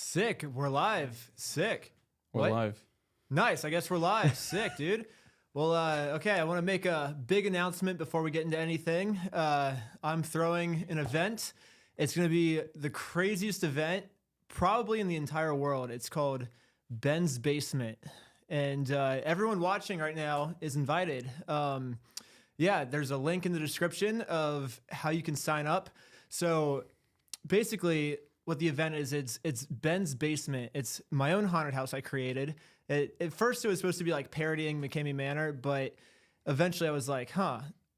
Sick. We're live. Sick. We're What? live. Nice. I guess we're live. Sick, dude. Well, okay. I want to make a big announcement before we get into anything. I'm throwing an event. It's going to be the craziest event probably in the entire world. It's called Ben's Basement. And everyone watching right now is invited. Yeah, there's a link in the description of how you can sign up. So basically, what the event is, it's Ben's Basement. It's my own haunted house I created. At first, it was supposed to be like parodying McKame Manor, but eventually I was like,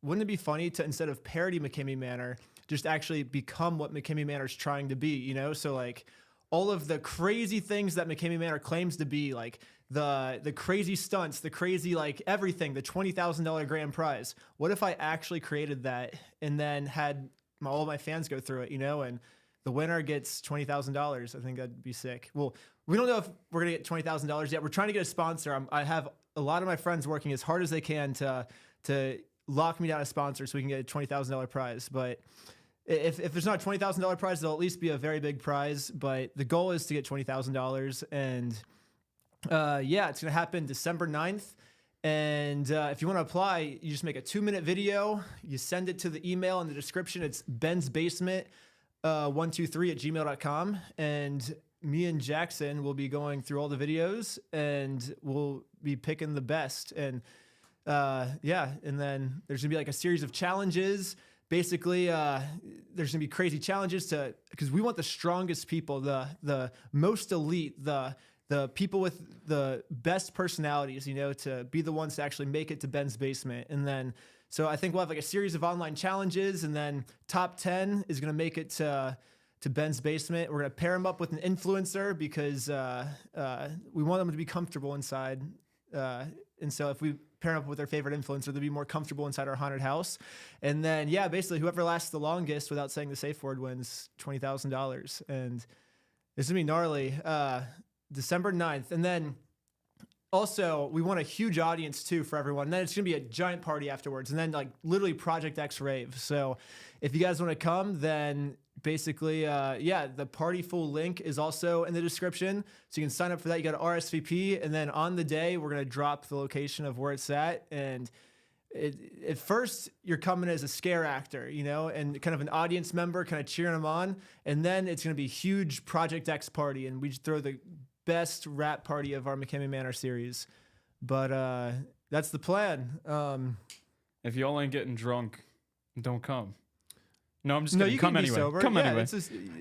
wouldn't it be funny to, instead of parody McKame Manor, just actually become what McKame Manor is trying to be, you know? So like all of the crazy things that McKame Manor claims to be, like the crazy stunts, the crazy like everything, the $20,000 grand prize. What if I actually created that and then had all my fans go through it, you know? And the winner gets $20,000. I think that'd be sick. Well, we don't know if we're gonna get $20,000 yet. We're trying to get a sponsor. I have a lot of my friends working as hard as they can to lock me down a sponsor so we can get a $20,000 prize. But if there's not a $20,000 prize, there'll at least be a very big prize. But the goal is to get $20,000. And yeah, it's gonna happen December 9th. And if you want to apply, you just make a 2-minute video. You send it to the email in the description. It's Ben's Basement 123@gmail.com, and me and Jackson will be going through all the videos and we'll be picking the best. And yeah, and then there's gonna be like a series of challenges. Basically, there's gonna be crazy challenges because we want the strongest people, the most elite, the people with the best personalities, you know, to be the ones to actually make it to Ben's Basement. And then, so I think we'll have like a series of online challenges, and then top 10 is going to make it to Ben's Basement. We're going to pair them up with an influencer because we want them to be comfortable inside. And so if we pair them up with their favorite influencer, they'll be more comfortable inside our haunted house. And then, yeah, basically whoever lasts the longest without saying the safe word wins $20,000. And this is going to be gnarly. December 9th. And then also we want a huge audience too for everyone. And then it's going to be a giant party afterwards. And then like literally Project X rave. So if you guys want to come, then basically, yeah, the party full link is also in the description. So you can sign up for that. You got to RSVP. And then on the day, we're going to drop the location of where it's at. And at first you're coming as a scare actor, you know, and kind of an audience member, kind of cheering them on. And then it's going to be a huge Project X party. And we just throw the best rap party of our McKame Manor series. But that's the plan. If y'all ain't getting drunk, don't come. No, I'm just kidding. You come can be anyway. sober. Come Yeah, anyway.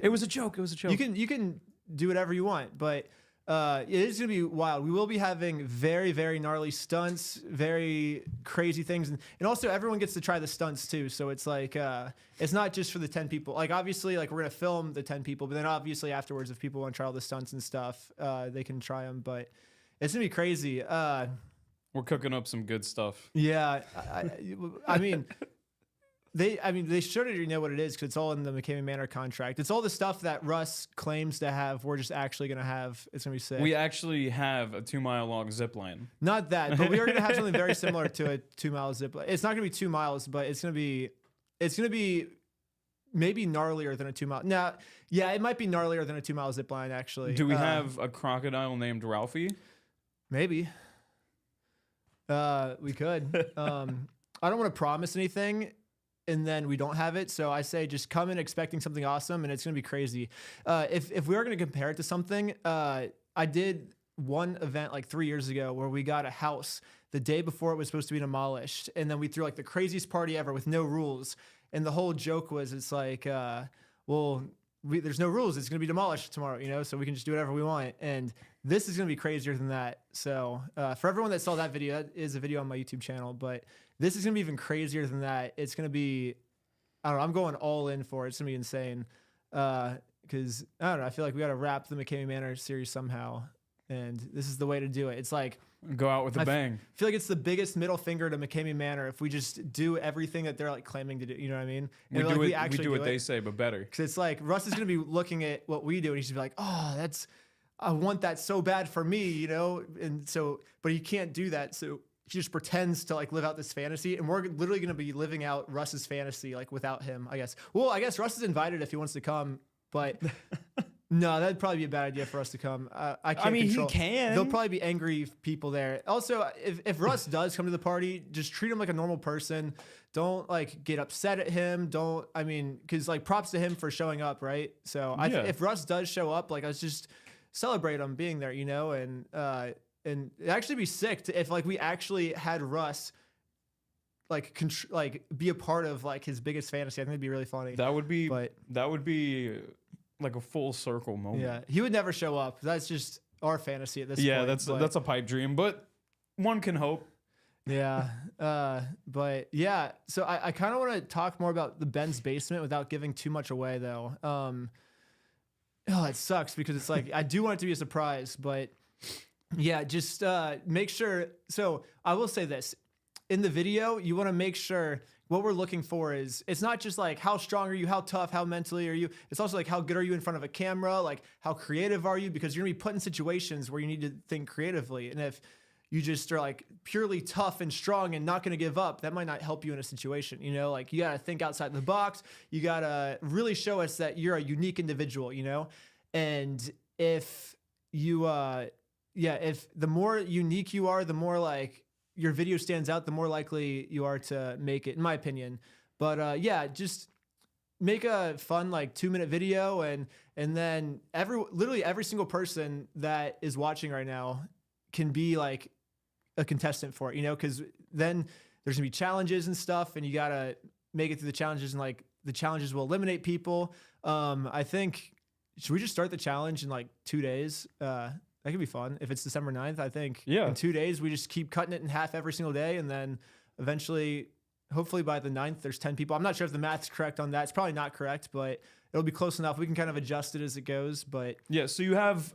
It was a joke. It was a joke. You can do whatever you want, but it is gonna be wild. We will be having very, very gnarly stunts, very crazy things, and also everyone gets to try the stunts too. So it's like it's not just for the 10 people. Like obviously, like we're gonna film the 10 people, but then obviously afterwards, if people want to try all the stunts and stuff, they can try them. But it's gonna be crazy. We're cooking up some good stuff. Yeah, I mean. They should already know what it is because it's all in the McKame Manor contract. It's all the stuff that Russ claims to have. We're just actually going to have. It's going to be sick. We actually have a 2-mile long zip line. Not that, but we are going to have something very similar to a 2-mile zip line. It's not going to be 2 miles, but it's going to be maybe gnarlier than a 2 mile. Now, yeah, it might be gnarlier than a 2-mile zip line, actually. Do we have a crocodile named Ralphie? Maybe. We could. I don't want to promise anything and then we don't have it. So I say just come in expecting something awesome, and it's going to be crazy. If we are going to compare it to something, I did one event like 3 years ago where we got a house the day before it was supposed to be demolished, and then we threw like the craziest party ever with no rules. And the whole joke was, it's like, there's no rules. It's going to be demolished tomorrow, you know, so we can just do whatever we want. And this is going to be crazier than that. So for everyone that saw that video, that is a video on my YouTube channel, but this is going to be even crazier than that. It's going to be, I don't know, I'm going all in for it. It's going to be insane. Because, I don't know, I feel like we got to wrap the McKame Manor series somehow. And this is the way to do it. It's like, go out with a bang. I feel like it's the biggest middle finger to McKame Manor if we just do everything that they're like claiming to do. You know what I mean? We do what they say, but better. Because it's like Russ is going to be looking at what we do, and he's going to be like, I want that so bad for me, you know? And so, but he can't do that. So he just pretends to like live out this fantasy, and we're literally going to be living out Russ's fantasy like without him, I guess. Well, I guess Russ is invited if he wants to come, but No, that'd probably be a bad idea for us to come. I can't mean, control. he can. There'll probably be angry people there. Also, if Russ does come to the party, just treat him like a normal person. Don't like get upset at him. Because like props to him for showing up, right? So if Russ does show up, like let's just celebrate him being there, and it'd actually be sick if like we actually had Russ like be a part of like his biggest fantasy. I think it'd be really funny. That would be like a full circle moment. Yeah, he would never show up. That's just our fantasy at this point. Yeah, that's a pipe dream, but one can hope. Yeah, but yeah. So I kind of want to talk more about the Ben's basement without giving too much away, though. It sucks because it's like I do want it to be a surprise, but yeah, just make sure. So I will say this. In the video, you want to make sure what we're looking for is it's not just like how strong are you, how tough, how mentally are you. It's also like how good are you in front of a camera, like how creative are you, because you're gonna be put in situations where you need to think creatively. And if you just are like purely tough and strong and not gonna give up, that might not help you in a situation. Like you gotta think outside the box. You gotta really show us that you're a unique individual. And if you, if the more unique you are, the more like your video stands out, the more likely you are to make it, in my opinion. But just make a fun like 2-minute video, and then literally every single person that is watching right now can be like a contestant for it, because then there's gonna be challenges and stuff, and you gotta make it through the challenges, and like the challenges will eliminate people. I think should we just start the challenge in like 2 days? That could be fun. If it's December 9th, I think in 2 days, we just keep cutting it in half every single day. And then eventually, hopefully by the 9th, there's 10 people. I'm not sure if the math's correct on that. It's probably not correct, but it'll be close enough. We can kind of adjust it as it goes. But yeah, so you have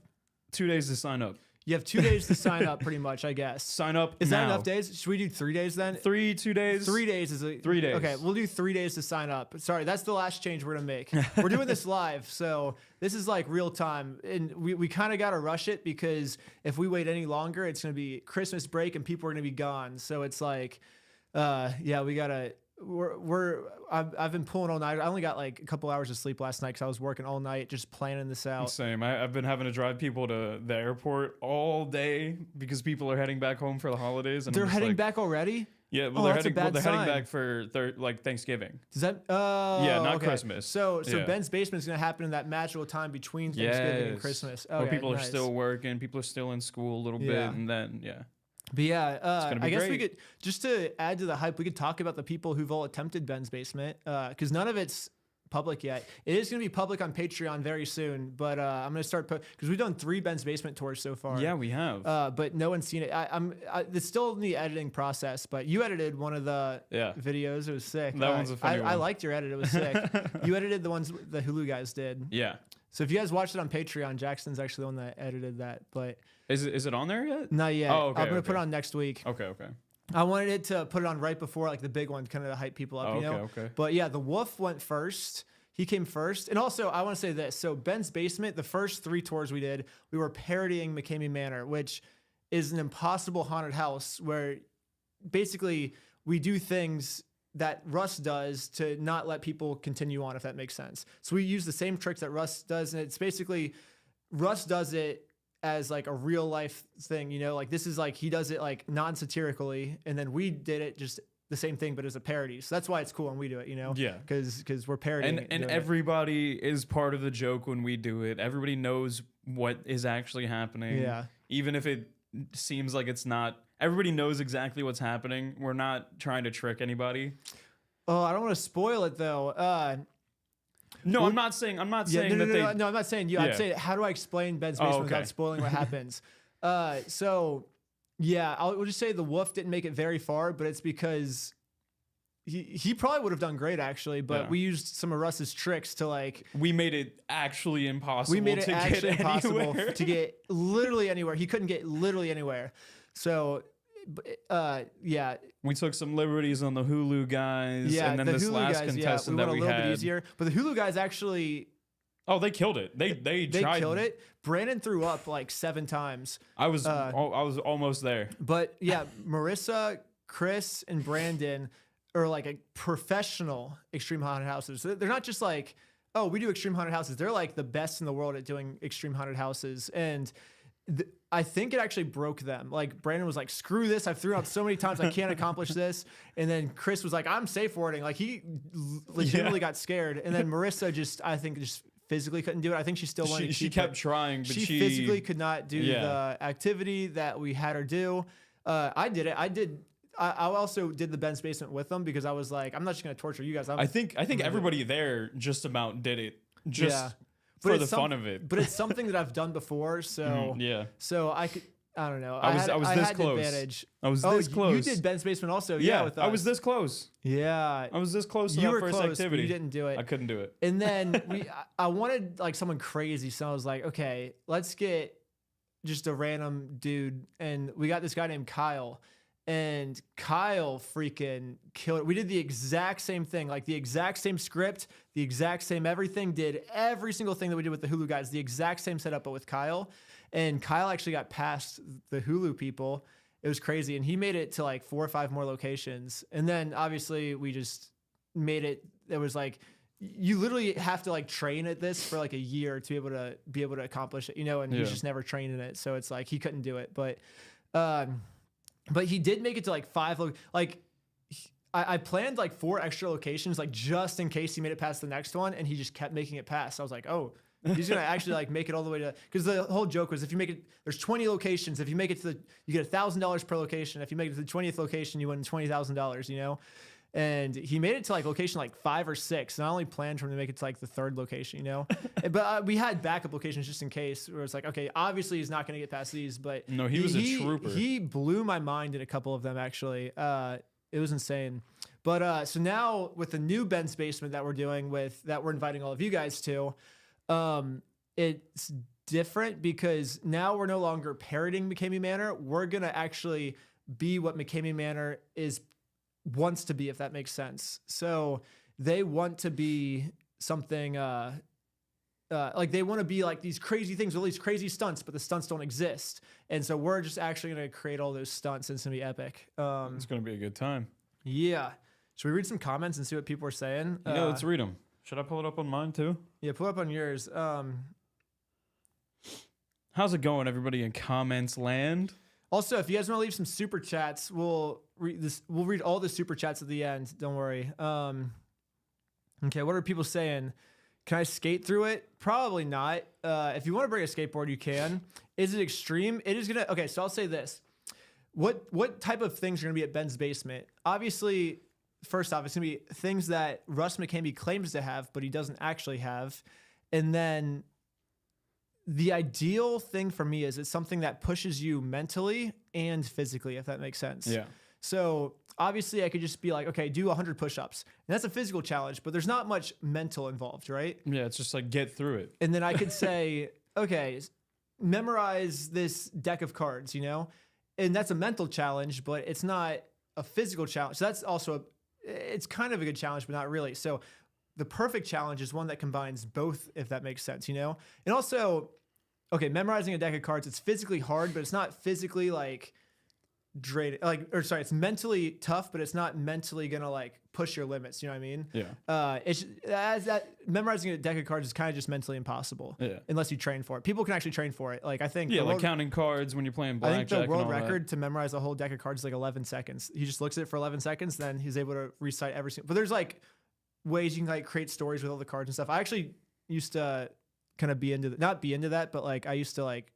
2 days to sign up. You have 2 days to sign up, pretty much, I guess. Sign up. Is that enough days? Should we do 3 days then? 2 days. 3 days is 3 days. Okay, we'll do 3 days to sign up. Sorry, that's the last change we're gonna make. We're doing this live, so this is like real time, and we kind of gotta rush it because if we wait any longer, it's gonna be Christmas break and people are gonna be gone. So it's like, we gotta. I've been pulling all night. I only got like a couple hours of sleep last night because I was working all night just planning this out. Same. I've been having to drive people to the airport all day because people are heading back home for the holidays. And they're heading back already? Yeah, well, they're heading back for Thanksgiving. Does that? Not Christmas. So Ben's basement is gonna happen in that magical time between Thanksgiving and Christmas. Okay, people are still working. People are still in school a little bit, and then But yeah, I guess great. we could, just to add to the hype, we could talk about the people who've all attempted Ben's basement, because none of it's public yet. It is going to be public on Patreon very soon, but I'm going to start because we've done 3 Ben's basement tours so far. Yeah, we have. But no one's seen it. It's still in the editing process, but you edited one of the videos. It was sick. That one's a funny one. I liked your edit. It was sick. You edited the ones the Hulu guys did. Yeah. So if you guys watched it on Patreon, Jackson's actually the one that edited that. But is it on there yet? Not yet. Oh, okay. I'm gonna put it on next week. Okay. I wanted it to put it on right before like the big one, kind of to hype people up. Okay. But yeah, the Wolf went first. He came first. And also, I want to say this. So Ben's basement, the first 3 tours we did, we were parodying McKame Manor, which is an impossible haunted house where basically we do things that Russ does to not let people continue on, if that makes sense. So we use the same tricks that Russ does, and it's basically Russ does it as like a real life thing, like this is like he does it like non-satirically, and then we did it just the same thing but as a parody. So that's why it's cool when we do it, Yeah. Because we're parodying and everybody is part of the joke when we do it. Everybody knows what is actually happening. Yeah. Even if it seems like it's not. Everybody knows exactly what's happening. We're not trying to trick anybody. Oh, I don't want to spoil it though. No, I'm not saying. I'm not saying no, that no, I'm not saying you. I'm saying how do I explain Ben's basement without spoiling what happens? We'll just say the Wolf didn't make it very far, but it's because he probably would have done great actually. But we used some of Russ's tricks to like. We made it actually impossible. We made it actually impossible anywhere. to get literally anywhere. He couldn't get literally anywhere. So. We took some liberties on the Hulu guys, and then this Hulu last guys, contestant we that went we a little had. bit easier, but the Hulu guys actually. Oh, they killed it. They tried. Killed it. Brandon threw up like 7 times. I was almost there. But yeah, Marissa, Chris, and Brandon are like a professional extreme haunted houses. So they're not just like oh, we do extreme haunted houses. They're like the best in the world at doing extreme haunted houses. And I think it actually broke them. Like Brandon was like, screw this. I've thrown out so many times. I can't accomplish this. And then Chris was like, I'm safe wording. Like he legitimately got scared. And then Marissa I think physically couldn't do it. I think she still wanted to She kept trying, but she physically could not do the activity that we had her do. I did it. I also did the Ben's basement with them because I was like, I'm not just going to torture you guys. I think everybody there just about did it for the fun of it. But it's something that I've done before, so So I don't know. I was this had close. Advantage. I was this close. You did Ben's basement also. Yeah, with us. I was this close. Yeah, I was this close to you that were first close, activity. But you didn't do it. I couldn't do it. And then I wanted like someone crazy, so I was like, okay, let's get just a random dude, and we got this guy named Kyle. And Kyle freaking killed it. We did the exact same thing, like the exact same script, the exact same everything, did every single thing that we did with the Hulu guys, the exact same setup, but with Kyle. And Kyle actually got past the Hulu people. It was crazy. And he made it to like 4 or 5 more locations. And then obviously we just made it. It was like, you literally have to like train at this for like a year to be able to accomplish it, and he's just never trained in it. So it's like, he couldn't do it. But he did make it to like 5. I planned like 4 extra locations, like just in case he made it past the next one, and he just kept making it past. I was like, oh, he's gonna actually like make it all the way to. Because the whole joke was, if you make it, there's 20 locations. If you make it to you get $1,000 per location. If you make it to the 20th location, you win $20,000. And he made it to like location like 5 or 6. And I only planned for him to make it to like the 3rd location, But we had backup locations just in case. Where it's like, okay, obviously he's not going to get past these, but no, he was a trooper. He blew my mind in a couple of them actually. It was insane. But so now with the new Ben's basement that we're doing that we're inviting all of you guys to, it's different because now we're no longer parroting McKame Manor. We're gonna actually be what McKame Manor wants to be, if that makes sense. So they want to be something like they want to be like these crazy things, all these crazy stunts, but the stunts don't exist. And so we're just actually going to create all those stunts, and it's going to be epic. It's going to be a good time. Yeah. Should we read some comments and see what people are saying? Yeah, let's read them. Should I pull it up on mine too? Yeah, pull it up on yours. How's it going, everybody in comments land? Also, if you guys want to leave some super chats, we'll read all the super chats at the end. Don't worry. Okay, what are people saying? Can I skate through it? Probably not. If you want to bring a skateboard, you can. Is it extreme? It is gonna. Okay, so I'll say this. What type of things are gonna be at Ben's basement? Obviously, first off, it's gonna be things that Russ McKame claims to have, but he doesn't actually have. And then the ideal thing for me is it's something that pushes you mentally and physically, if that makes sense. Yeah. So obviously I could just be like, okay, do 100 push-ups. And that's a physical challenge, but there's not much mental involved, right? Yeah, it's just like get through it. And then I could say, okay, memorize this deck of cards, And that's a mental challenge, but it's not a physical challenge. So that's also, it's kind of a good challenge, but not really. So the perfect challenge is one that combines both, if that makes sense, And also, okay, memorizing a deck of cards, it's physically hard, but it's not physically like draining. It's mentally tough, but it's not mentally gonna like push your limits. You know what I mean? Yeah. It's memorizing a deck of cards is kind of just mentally impossible. Yeah. Unless you train for it. People can actually train for it. Like I think. Yeah, like counting cards when you're playing blackjack. I think the world record to memorize a whole deck of cards is like 11 seconds. He just looks at it for 11 seconds, then he's able to recite every single. But there's like ways you can like create stories with all the cards and stuff. I actually used to kind of not be into that, but like I used to like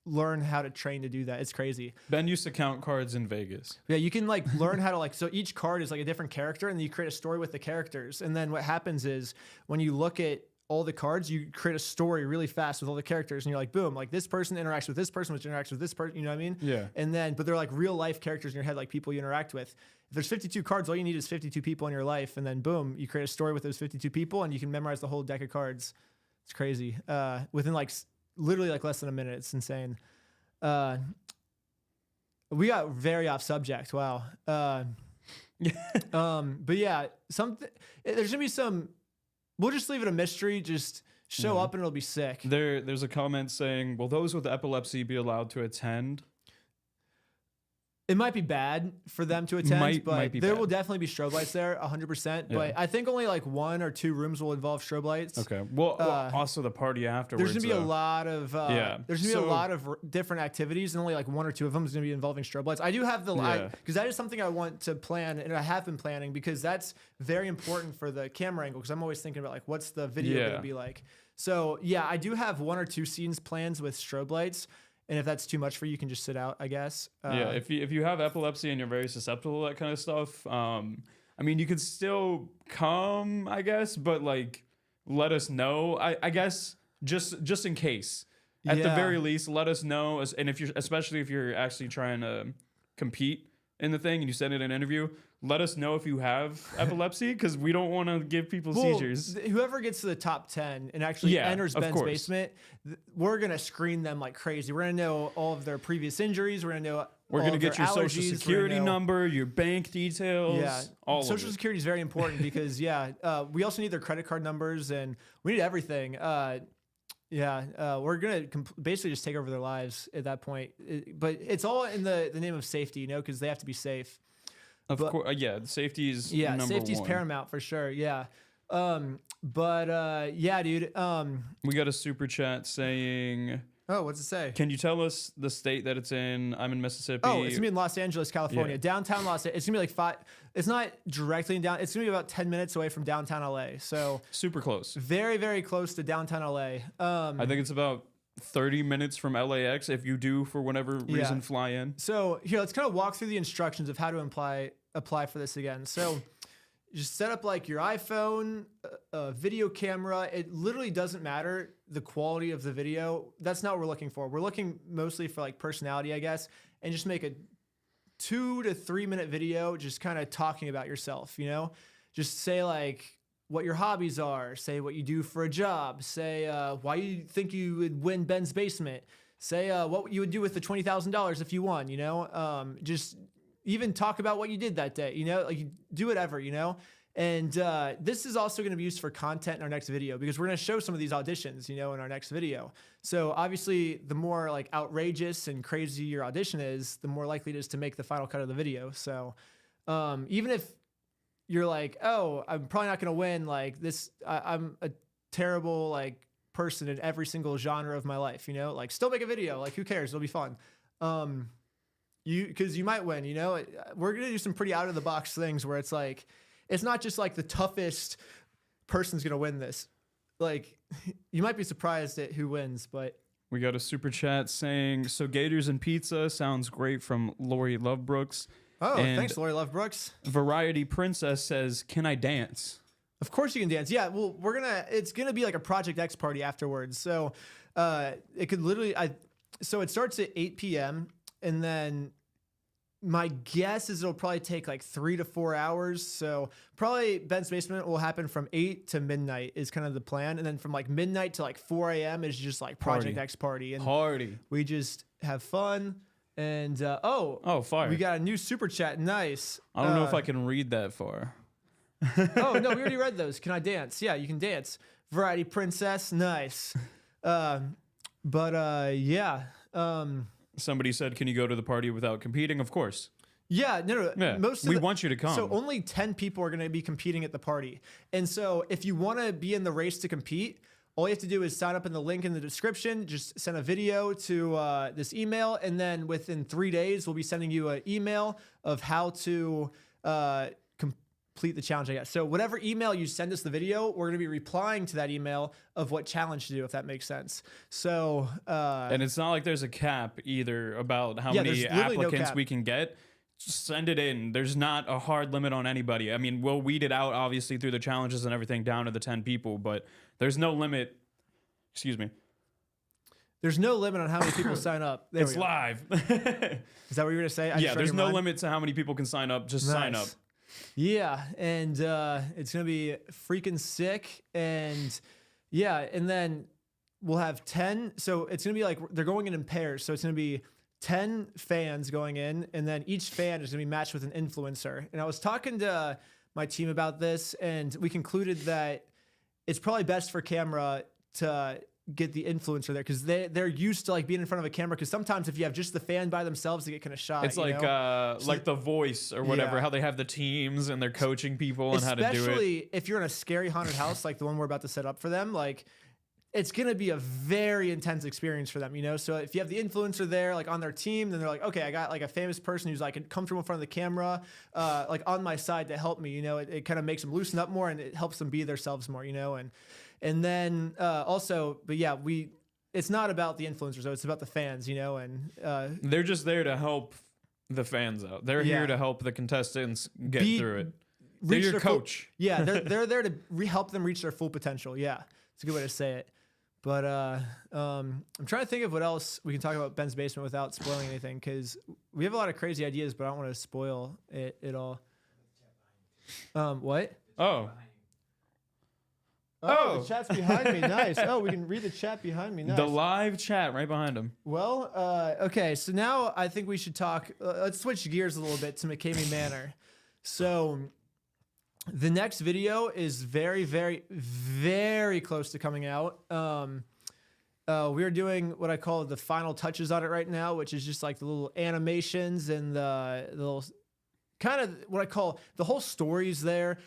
learn how to train to do that. It's crazy. Ben used to count cards in Vegas. Yeah, you can like learn how to like, so each card is like a different character, and then you create a story with the characters. And then what happens is when you look at all the cards, you create a story really fast with all the characters, and you're like, boom, like this person interacts with this person, which interacts with this person, you know what I mean? Yeah. And then, but they're like real life characters in your head, like people you interact with. If there's 52 cards, all you need is 52 people in your life, and then boom, you create a story with those 52 people, and you can memorize the whole deck of cards. It's crazy. Within like literally like less than a minute. It's insane. We got very off subject. Wow. But yeah, there's gonna be some. We'll just leave it a mystery. Just show up and it'll be sick. There's a comment saying, "Will those with epilepsy be allowed to attend?" It might be bad for them to attend, but might be there bad. will definitely be strobe lights there, 100%. Yeah. But I think only like 1 or 2 rooms will involve strobe lights. Okay. Well, also the party afterwards. There's gonna be a lot of there's gonna be a lot of different activities, and only like 1 or 2 of them is gonna be involving strobe lights. I do have because that is something I want to plan, and I have been planning because that's very important for the camera angle. Because I'm always thinking about like what's the video gonna be like. So yeah, I do have 1 or 2 scenes planned with strobe lights. And if that's too much for you, you can just sit out, I guess. Yeah, if you have epilepsy and you're very susceptible to that kind of stuff, I mean, you could still come, I guess, but like, let us know. I guess just in case, at the very least, let us know. And especially if you're actually trying to compete in the thing and you send it in an interview, let us know if you have epilepsy because we don't want to give people seizures. Whoever gets to the top 10 and actually enters Ben's basement, we're going to screen them like crazy. We're going to know all of their previous injuries. We're going to know We're going to get your social security number, your bank details. Yeah, all social security is very important because, we also need their credit card numbers and we need everything. We're going to basically just take over their lives at that point. But it's all in the name of safety, you know, because they have to be safe. Of course, safety is number safety's one. paramount for sure. Yeah, dude. We got a super chat saying, "Oh, what's it say? Can you tell us the state that it's in? I'm in Mississippi. Oh, it's gonna be in Los Angeles, California, downtown Los Angeles. It's gonna be like 5. It's not directly in down. It's gonna be about 10 minutes away from downtown LA. So super close. Very, very close to downtown LA. I think it's about 30 minutes from LAX if you do for whatever reason fly in. So here, let's kind of walk through the instructions of how to apply for this again. So just set up like your iPhone, a video camera. It literally doesn't matter the quality of the video. That's not what we're looking for. We're looking mostly for like personality, I guess, and just make a 2 to 3 minute video just kind of talking about yourself, you know? Just say like what your hobbies are, say what you do for a job, say why you think you would win Ben's basement, say what you would do with the $20,000 if you won, you know? Just even talk about what you did that day, you know? Like you do whatever, you know? And this is also going to be used for content in our next video because we're going to show some of these auditions, you know, in our next video. So obviously the more like outrageous and crazy your audition is, the more likely it is to make the final cut of the video. So even if you're like, oh, I'm probably not going to win. Like this, I'm a terrible like person in every single genre of my life, you know, like still make a video. Like who cares? It'll be fun. Cause you might win, you know, we're going to do some pretty out of the box things where it's like, it's not just like the toughest person's going to win this. Like you might be surprised at who wins, but we got a super chat saying, so Gators and Pizza sounds great from Lori Lovebrooks. Oh, thanks, Lori Lovebrooks. Variety Princess says, can I dance? Of course you can dance. Yeah, well, it's going to be like a Project X party afterwards. So it could literally, so it starts at 8 p.m. and then my guess is it'll probably take like 3 to 4 hours. So probably Ben's Basement will happen from 8 to midnight is kind of the plan. And then from like midnight to like 4 a.m. is just like Project X party. And we just have fun. And fire! We got a new super chat. Nice. I don't know if I can read that far. Oh no, we already read those. Can I dance? Yeah, you can dance. Variety Princess. Nice. Somebody said, "Can you go to the party without competing?" Of course. Yeah, no. Yeah, we want you to come. So only 10 people are going to be competing at the party, and so if you want to be in the race to compete, all you have to do is sign up in the link in the description. Just send a video to this email, and then within 3 days, we'll be sending you an email of how to complete the challenge, I guess. So whatever email you send us the video, we're going to be replying to that email of what challenge to do, if that makes sense. So and it's not like there's a cap either about how many applicants we can get. Just send it in. There's not a hard limit on anybody. I mean, we'll weed it out obviously through the challenges and everything down to the 10 people, but there's no limit. Excuse me. There's no limit on how many people sign up. It's live. Is that what you were going to say? Yeah, there's no limit to how many people can sign up. Just sign up. Yeah, and it's going to be freaking sick. And yeah, and then we'll have 10. So it's going to be like they're going in pairs. So it's going to be 10 fans going in, and then each fan is going to be matched with an influencer. And I was talking to my team about this, and we concluded that it's probably best for camera to get the influencer there because they're used to like being in front of a camera. Because sometimes if you have just the fan by themselves, they get kind of shy. It's like The Voice or whatever, how they have the teams and they're coaching people on how to do it. Especially if you're in a scary haunted house like the one we're about to set up for them, like it's going to be a very intense experience for them, you know? So if you have the influencer there, like on their team, then they're like, okay, I got like a famous person who's like comfortable in front of the camera, like on my side to help me, you know, it kind of makes them loosen up more and it helps them be themselves more, you know? And then also, but yeah, it's not about the influencers though, it's about the fans, you know? And they're just there to help the fans out. They're here to help the contestants get through it. They're your coach. Yeah, they're there to help them reach their full potential. Yeah, it's a good way to say it. But I'm trying to think of what else we can talk about Ben's Basement without spoiling anything, because we have a lot of crazy ideas, but I don't want to spoil it all. What? Oh, the chat's behind me. Nice. Oh, we can read the chat behind me. Nice. The live chat right behind him. Well, okay. So now I think we should talk. Let's switch gears a little bit to McKame Manor. So the next video is very, very, very close to coming out. We are doing what I call the final touches on it right now, which is just like the little animations and the little kind of what I call the whole story's there.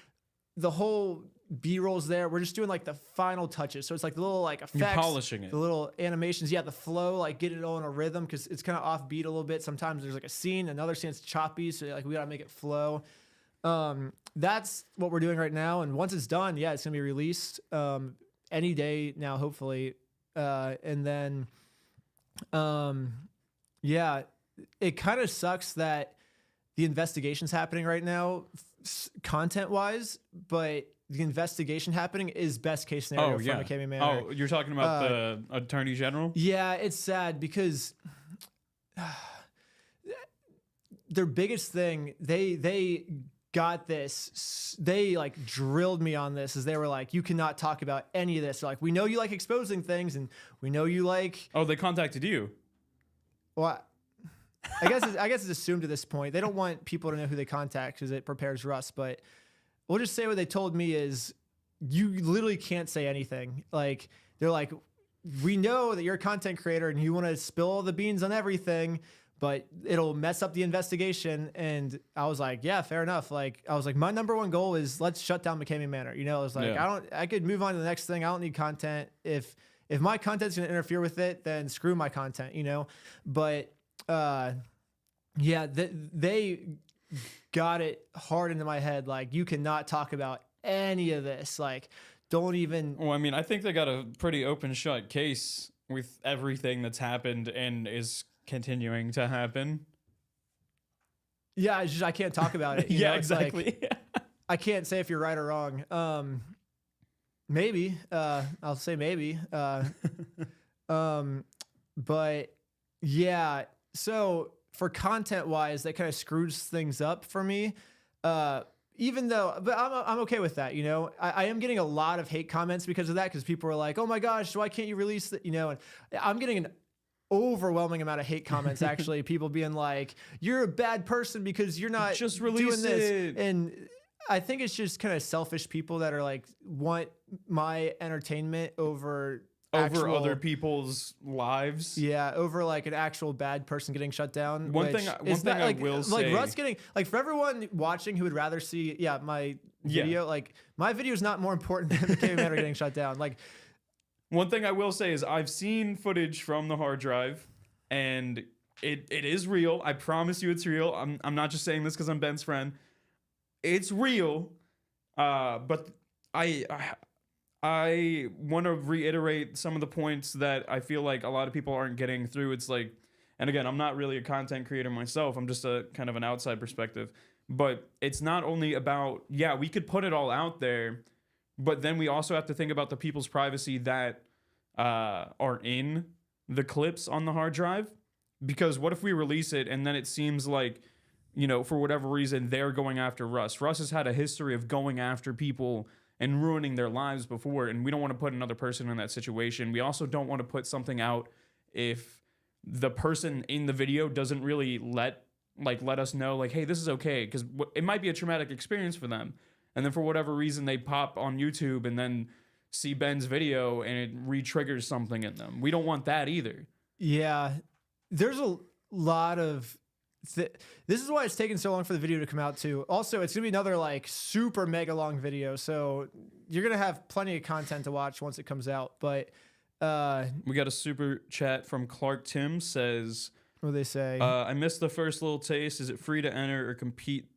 The whole B-roll's there. We're just doing like the final touches. So it's like the little like effects. You're polishing it. The little animations. Yeah, the flow, like get it all in a rhythm because it's kind of offbeat a little bit. Sometimes there's like a scene, another scene it's choppy. So like we got to make it flow. That's what we're doing right now. And once it's done, yeah, it's going to be released any day now, hopefully. And then, yeah, it kind of sucks that the investigation's happening right now, content-wise, but the investigation happening is best case scenario for McKame Manor. Oh, you're talking about the Attorney General? Yeah, it's sad because their biggest thing, they got this. They like drilled me on this as they were like, you cannot talk about any of this. They're like, we know you like exposing things and we know you like. Oh, they contacted you. Well, I guess it's assumed at this point. They don't want people to know who they contact because it prepares Russ. But we'll just say what they told me is you literally can't say anything. Like they're like, we know that you're a content creator and you want to spill the beans on everything, but it'll mess up the investigation. And I was like, yeah, fair enough. Like, I was like, my number one goal is let's shut down McKame Manor. You know, I was like, I could move on to the next thing. I don't need content. If my content's going to interfere with it, then screw my content, you know? But, yeah, they got it hard into my head. Like, you cannot talk about any of this. Like, don't even. Well, I mean, I think they got a pretty open shut case with everything that's happened and is continuing to happen. Yeah, it's just I can't talk about it. Yeah, know? exactly. Like, I can't say if you're right or wrong. Maybe. I'll say maybe. But yeah. So for content wise, that kind of screws things up for me. Even though, but I'm okay with that. You know, I am getting a lot of hate comments because of that. Because people are like, "Oh my gosh, why can't you release that?" You know, and I'm getting an overwhelming amount of hate comments. Actually, people being like, "You're a bad person because you're not just release doing this." it. And I think it's just kind of selfish people that are like want my entertainment over other people's lives. Yeah, over like an actual bad person getting shut down. One thing I will say, like Russ getting, like for everyone watching who would rather see, my video, like my video is not more important than McKame Manor getting shut down. Like, one thing I will say is I've seen footage from the hard drive, and it is real. I promise you, it's real. I'm not just saying this because I'm Ben's friend. It's real, but I want to reiterate some of the points that I feel like a lot of people aren't getting through. It's like, and again, I'm not really a content creator myself. I'm just a kind of an outside perspective. But it's not only about, we could put it all out there, but then we also have to think about the people's privacy that are in the clips on the hard drive. Because what if we release it and then it seems like, for whatever reason, they're going after Russ. Russ has had a history of going after people and ruining their lives before, and we don't want to put another person in that situation. We also don't want to put something out if the person in the video doesn't really let us know, like, hey, this is okay, because it might be a traumatic experience for them. And then for whatever reason, they pop on YouTube, and then see Ben's video and it re-triggers something in them. We don't want that either. Yeah, there's a lot of. This is why it's taken so long for the video to come out too. Also, it's gonna be another like super mega long video, so you're gonna have plenty of content to watch once it comes out. But we got a super chat from Clark Tim says, what do they say? I missed the first little taste. Is it free to enter or compete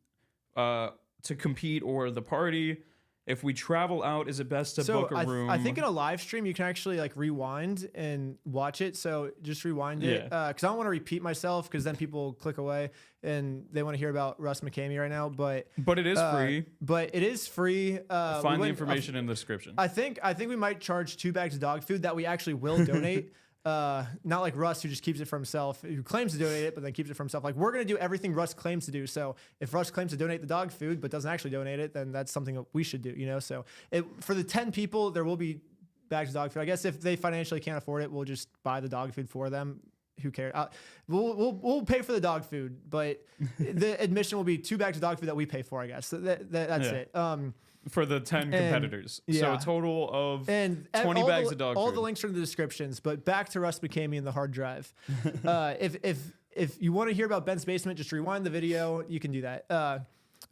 or the party? If we travel out, is it best to book a room? I think in a live stream you can actually like rewind and watch it. So just rewind it because I don't want to repeat myself because then people click away and they want to hear about Russ McKame right now. But it is free. But it is free. Find the information in the description. I think we might charge 2 bags of dog food that we actually will donate. Not like Russ, who just keeps it for himself, who claims to donate it, but then keeps it for himself. Like, we're going to do everything Russ claims to do. So if Russ claims to donate the dog food, but doesn't actually donate it, then that's something that we should do, you know? So for the 10 people, there will be bags of dog food. I guess if they financially can't afford it, we'll just buy the dog food for them. Who cares? We'll pay for the dog food, but the admission will be 2 bags of dog food that we pay for, I guess. So that's it. For the 10 competitors. So a total of 20 bags of dog food. All the links are in the descriptions, but back to Russ McKame and the hard drive. If you want to hear about Ben's basement, just rewind the video. You can do that.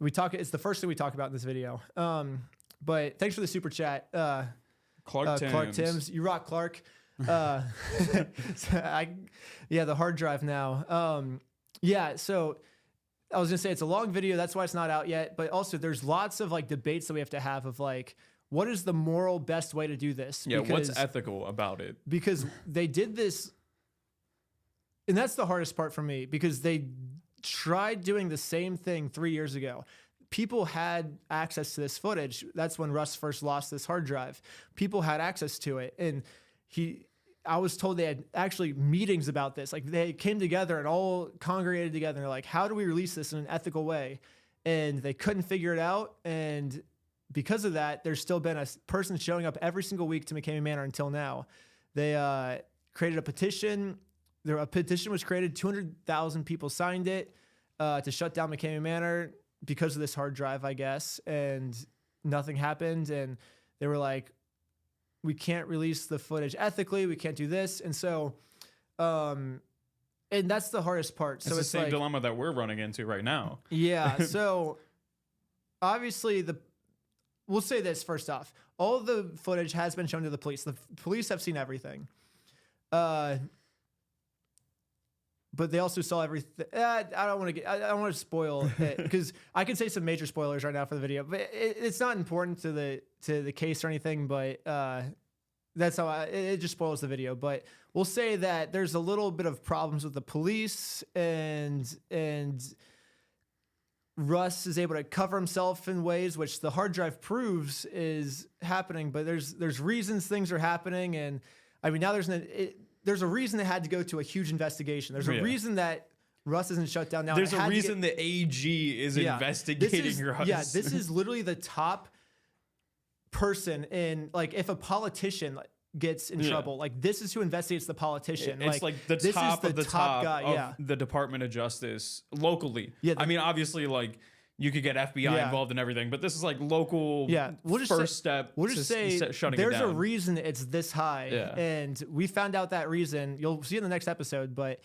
It's the first thing we talk about in this video. But thanks for the super chat. Clark Timms. You rock, Clark. The hard drive now. So I was gonna say it's a long video, that's why it's not out yet. But also, there's lots of like debates that we have to have of like, what is the moral best way to do this? Yeah, what's ethical about it? Because they did this, and that's the hardest part for me because they tried doing the same thing 3 years ago. People had access to this footage. That's when Russ first lost this hard drive. People had access to it, and I was told they had actually meetings about this. Like they came together and all congregated together. And they're like, how do we release this in an ethical way? And they couldn't figure it out. And because of that, there's still been a person showing up every single week to McKame Manor until now. They created a petition. A petition was created. 200,000 people signed it to shut down McKame Manor because of this hard drive, I guess. And nothing happened. And they were like, we can't release the footage ethically. We can't do this. And so, and that's the hardest part. So it's the same dilemma that we're running into right now. Yeah. So obviously we'll say this first off, all the footage has been shown to the police. The police have seen everything. But they also saw everything. I don't want to spoil it because I can say some major spoilers right now for the video, but it's not important to the case or anything. But that's how it just spoils the video. But we'll say that there's a little bit of problems with the police, and Russ is able to cover himself in ways which the hard drive proves is happening. But there's reasons things are happening, and I mean now there's a reason it had to go to a huge investigation. There's a reason that Russ isn't shut down now. There's a reason the AG is investigating Russ. Yeah, this is literally the top person in, like, if a politician gets in trouble, like, this is who investigates the politician. It's like the top of the top guy, of the Department of Justice locally. Yeah, I mean, obviously, like, you could get FBI involved in everything, but this is like local first step. We'll just say shutting it down. There's a reason it's this high, and we found out that reason. You'll see in the next episode, but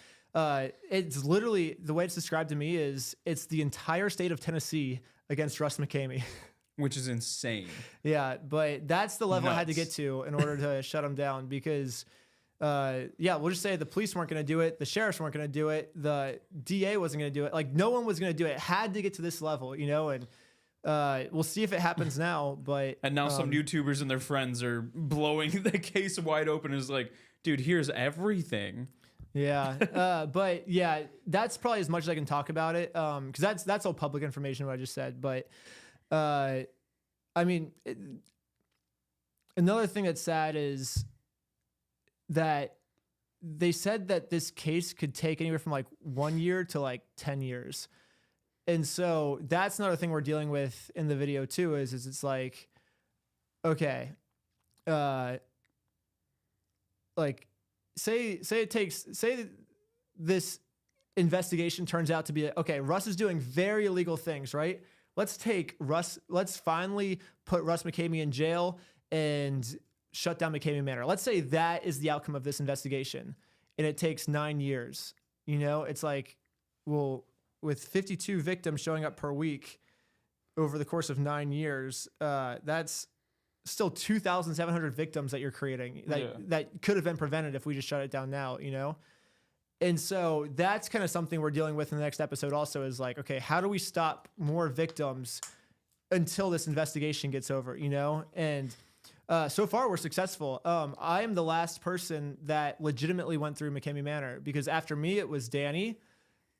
it's literally, the way it's described to me is it's the entire state of Tennessee against Russ McKame. Which is insane. Yeah, but that's the level I had to get to in order to shut him down because... we'll just say the police weren't going to do it. The sheriffs weren't going to do it. The DA wasn't going to do it. Like, no one was going to do it. It had to get to this level, you know, and we'll see if it happens now. But and now some YouTubers and their friends are blowing the case wide open. Is like, dude, here's everything. Yeah. But yeah, that's probably as much as I can talk about it. Cause that's all public information, what I just said. But, I mean, another thing that's sad is that they said that this case could take anywhere from like 1 year to like 10 years. And so that's another thing we're dealing with in the video too, is it's like, okay, like say this investigation turns out to be, okay, Russ is doing very illegal things, right? Let's finally put Russ McKame in jail and shut down McKame Manor. Let's say that is the outcome of this investigation and it takes 9 years. You know, it's like, well, with 52 victims showing up per week over the course of 9 years, that's still 2,700 victims that you're creating that could have been prevented if we just shut it down now, you know? And so that's kind of something we're dealing with in the next episode also is like, okay, how do we stop more victims until this investigation gets over, you know? And so far we're successful. I am the last person that legitimately went through McKame Manor because after me, it was Danny.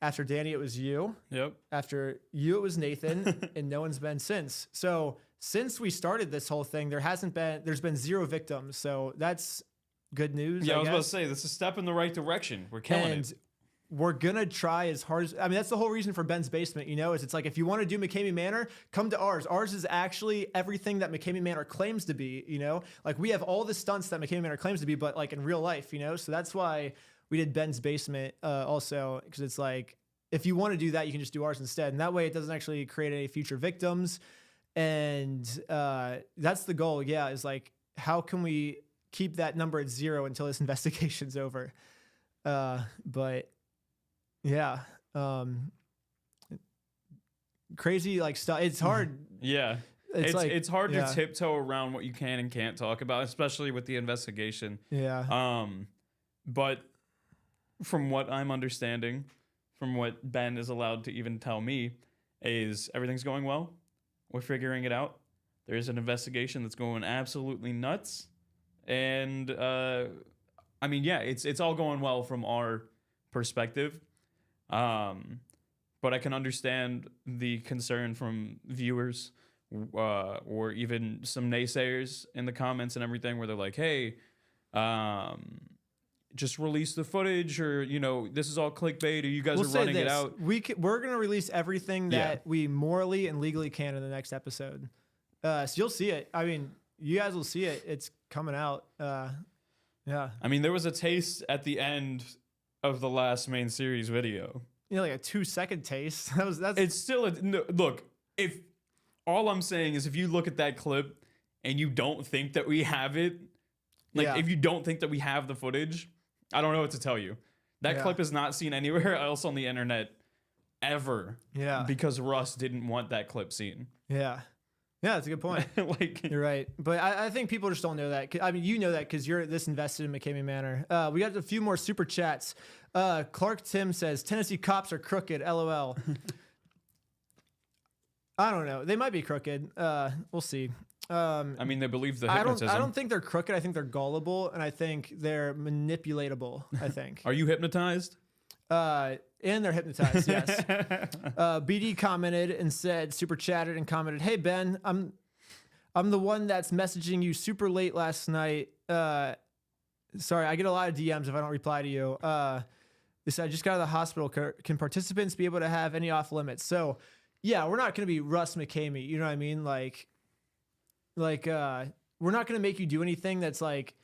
After Danny, it was you. Yep. After you, it was Nathan, and no one's been since. So since we started this whole thing, there's been 0 victims. So that's good news. Yeah, I was about to say, this is a step in the right direction. We're killing it. We're going to try as hard as, I mean, that's the whole reason for Ben's Basement, you know, is it's like, if you want to do McKame Manor, come to ours. Ours is actually everything that McKame Manor claims to be, you know, like we have all the stunts that McKame Manor claims to be, but like in real life, you know, so that's why we did Ben's Basement also, because it's like, if you want to do that, you can just do ours instead. And that way it doesn't actually create any future victims. And that's the goal. Yeah. Is like, how can we keep that number at 0 until this investigation's over? But yeah, crazy like stuff. It's hard. Yeah. It's hard yeah. to tiptoe around what you can and can't talk about, especially with the investigation. Yeah. But from what I'm understanding, from what Ben is allowed to even tell me, is everything's going well. We're figuring it out. There's an investigation that's going absolutely nuts. And, I mean, yeah, it's all going well from our perspective. But I can understand the concern from viewers or even some naysayers in the comments and everything where they're like, hey, just release the footage, or, you know, this is all clickbait, or you guys are running it out. We're going to release everything that we morally and legally can in the next episode. So you'll see it. I mean, you guys will see it. It's coming out. Yeah. I mean, there was a taste at the end of the last main series video. You know, like a 2-second taste. It's still look, if all I'm saying is if you look at that clip and you don't think that we have it, like if you don't think that we have the footage, I don't know what to tell you. That clip is not seen anywhere else on the internet ever. Yeah. Because Russ didn't want that clip seen. Yeah. Yeah, that's a good point. Like, you're right. But I think people just don't know that. I mean, you know that because you're this invested in McKame Manor. We got a few more super chats. Clark Tim says, Tennessee cops are crooked, LOL. I don't know. They might be crooked. We'll see. I mean, they believe the hypnotism. I don't think they're crooked. I think they're gullible, and I think they're manipulatable, I think. Are you hypnotized? And they're hypnotized, yes. BD commented and said, super chatted and commented, hey, Ben, I'm the one that's messaging you super late last night. Sorry, I get a lot of DMs if I don't reply to you. They said, I just got out of the hospital. Can participants be able to have any off limits? So, yeah, we're not going to be Russ McKame. You know what I mean? Like, we're not going to make you do anything that's like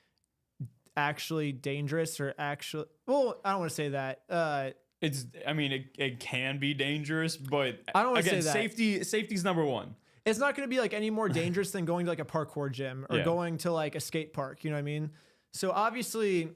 actually dangerous or actually, well, I don't want to say that. I mean, it can be dangerous, but I don't want to again, say that. Safety's number one. It's not going to be like any more dangerous than going to like a parkour gym or going to like a skate park. You know what I mean? So obviously,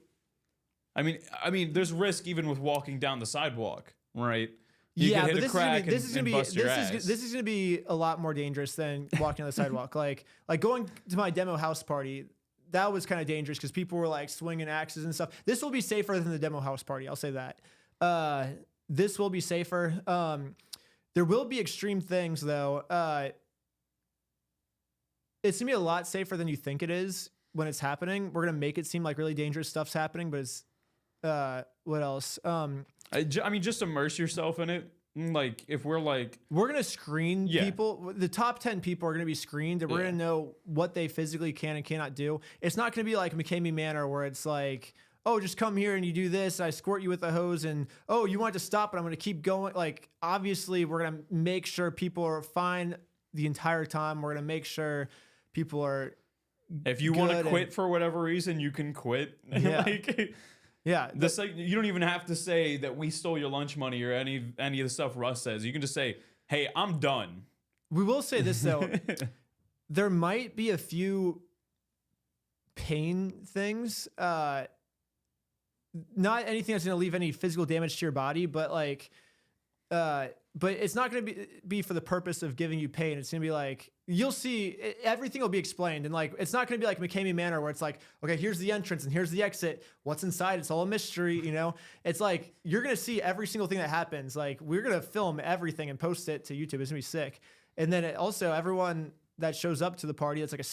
I mean, there's risk even with walking down the sidewalk, right? You yeah, could but hit a crack and bust your ass. This is going to be a lot more dangerous than walking on the sidewalk. Like going to my demo house party, that was kind of dangerous because people were like swinging axes and stuff. This will be safer than the demo house party. I'll say that. This will be safer. There will be extreme things though. It's gonna be a lot safer than you think it is when it's happening. We're gonna make it seem like really dangerous stuff's happening, but it's what else? I mean, just immerse yourself in it. Like, if we're gonna screen people. The top 10 people are gonna be screened, and we're gonna know what they physically can and cannot do. It's not gonna be like McKame Manor where it's like, oh, just come here and you do this. I squirt you with a hose, and oh, you want to stop, but I'm gonna keep going. Like, obviously, we're gonna make sure people are fine the entire time. We're gonna make sure people are. If you want to quit for whatever reason, you can quit. Yeah. Yeah, you don't even have to say that we stole your lunch money or any of the stuff Russ says. You can just say, "Hey, I'm done." We will say this though: there might be a few pain things. Not anything that's going to leave any physical damage to your body, but like, but it's not going to be for the purpose of giving you pain. It's going to be like, you'll see everything will be explained. And like, it's not going to be like McKame Manor where it's like, okay, here's the entrance and here's the exit. What's inside? It's all a mystery, you know? It's like, you're going to see every single thing that happens. Like, we're going to film everything and post it to YouTube. It's going to be sick. And then also everyone that shows up to the party, that's like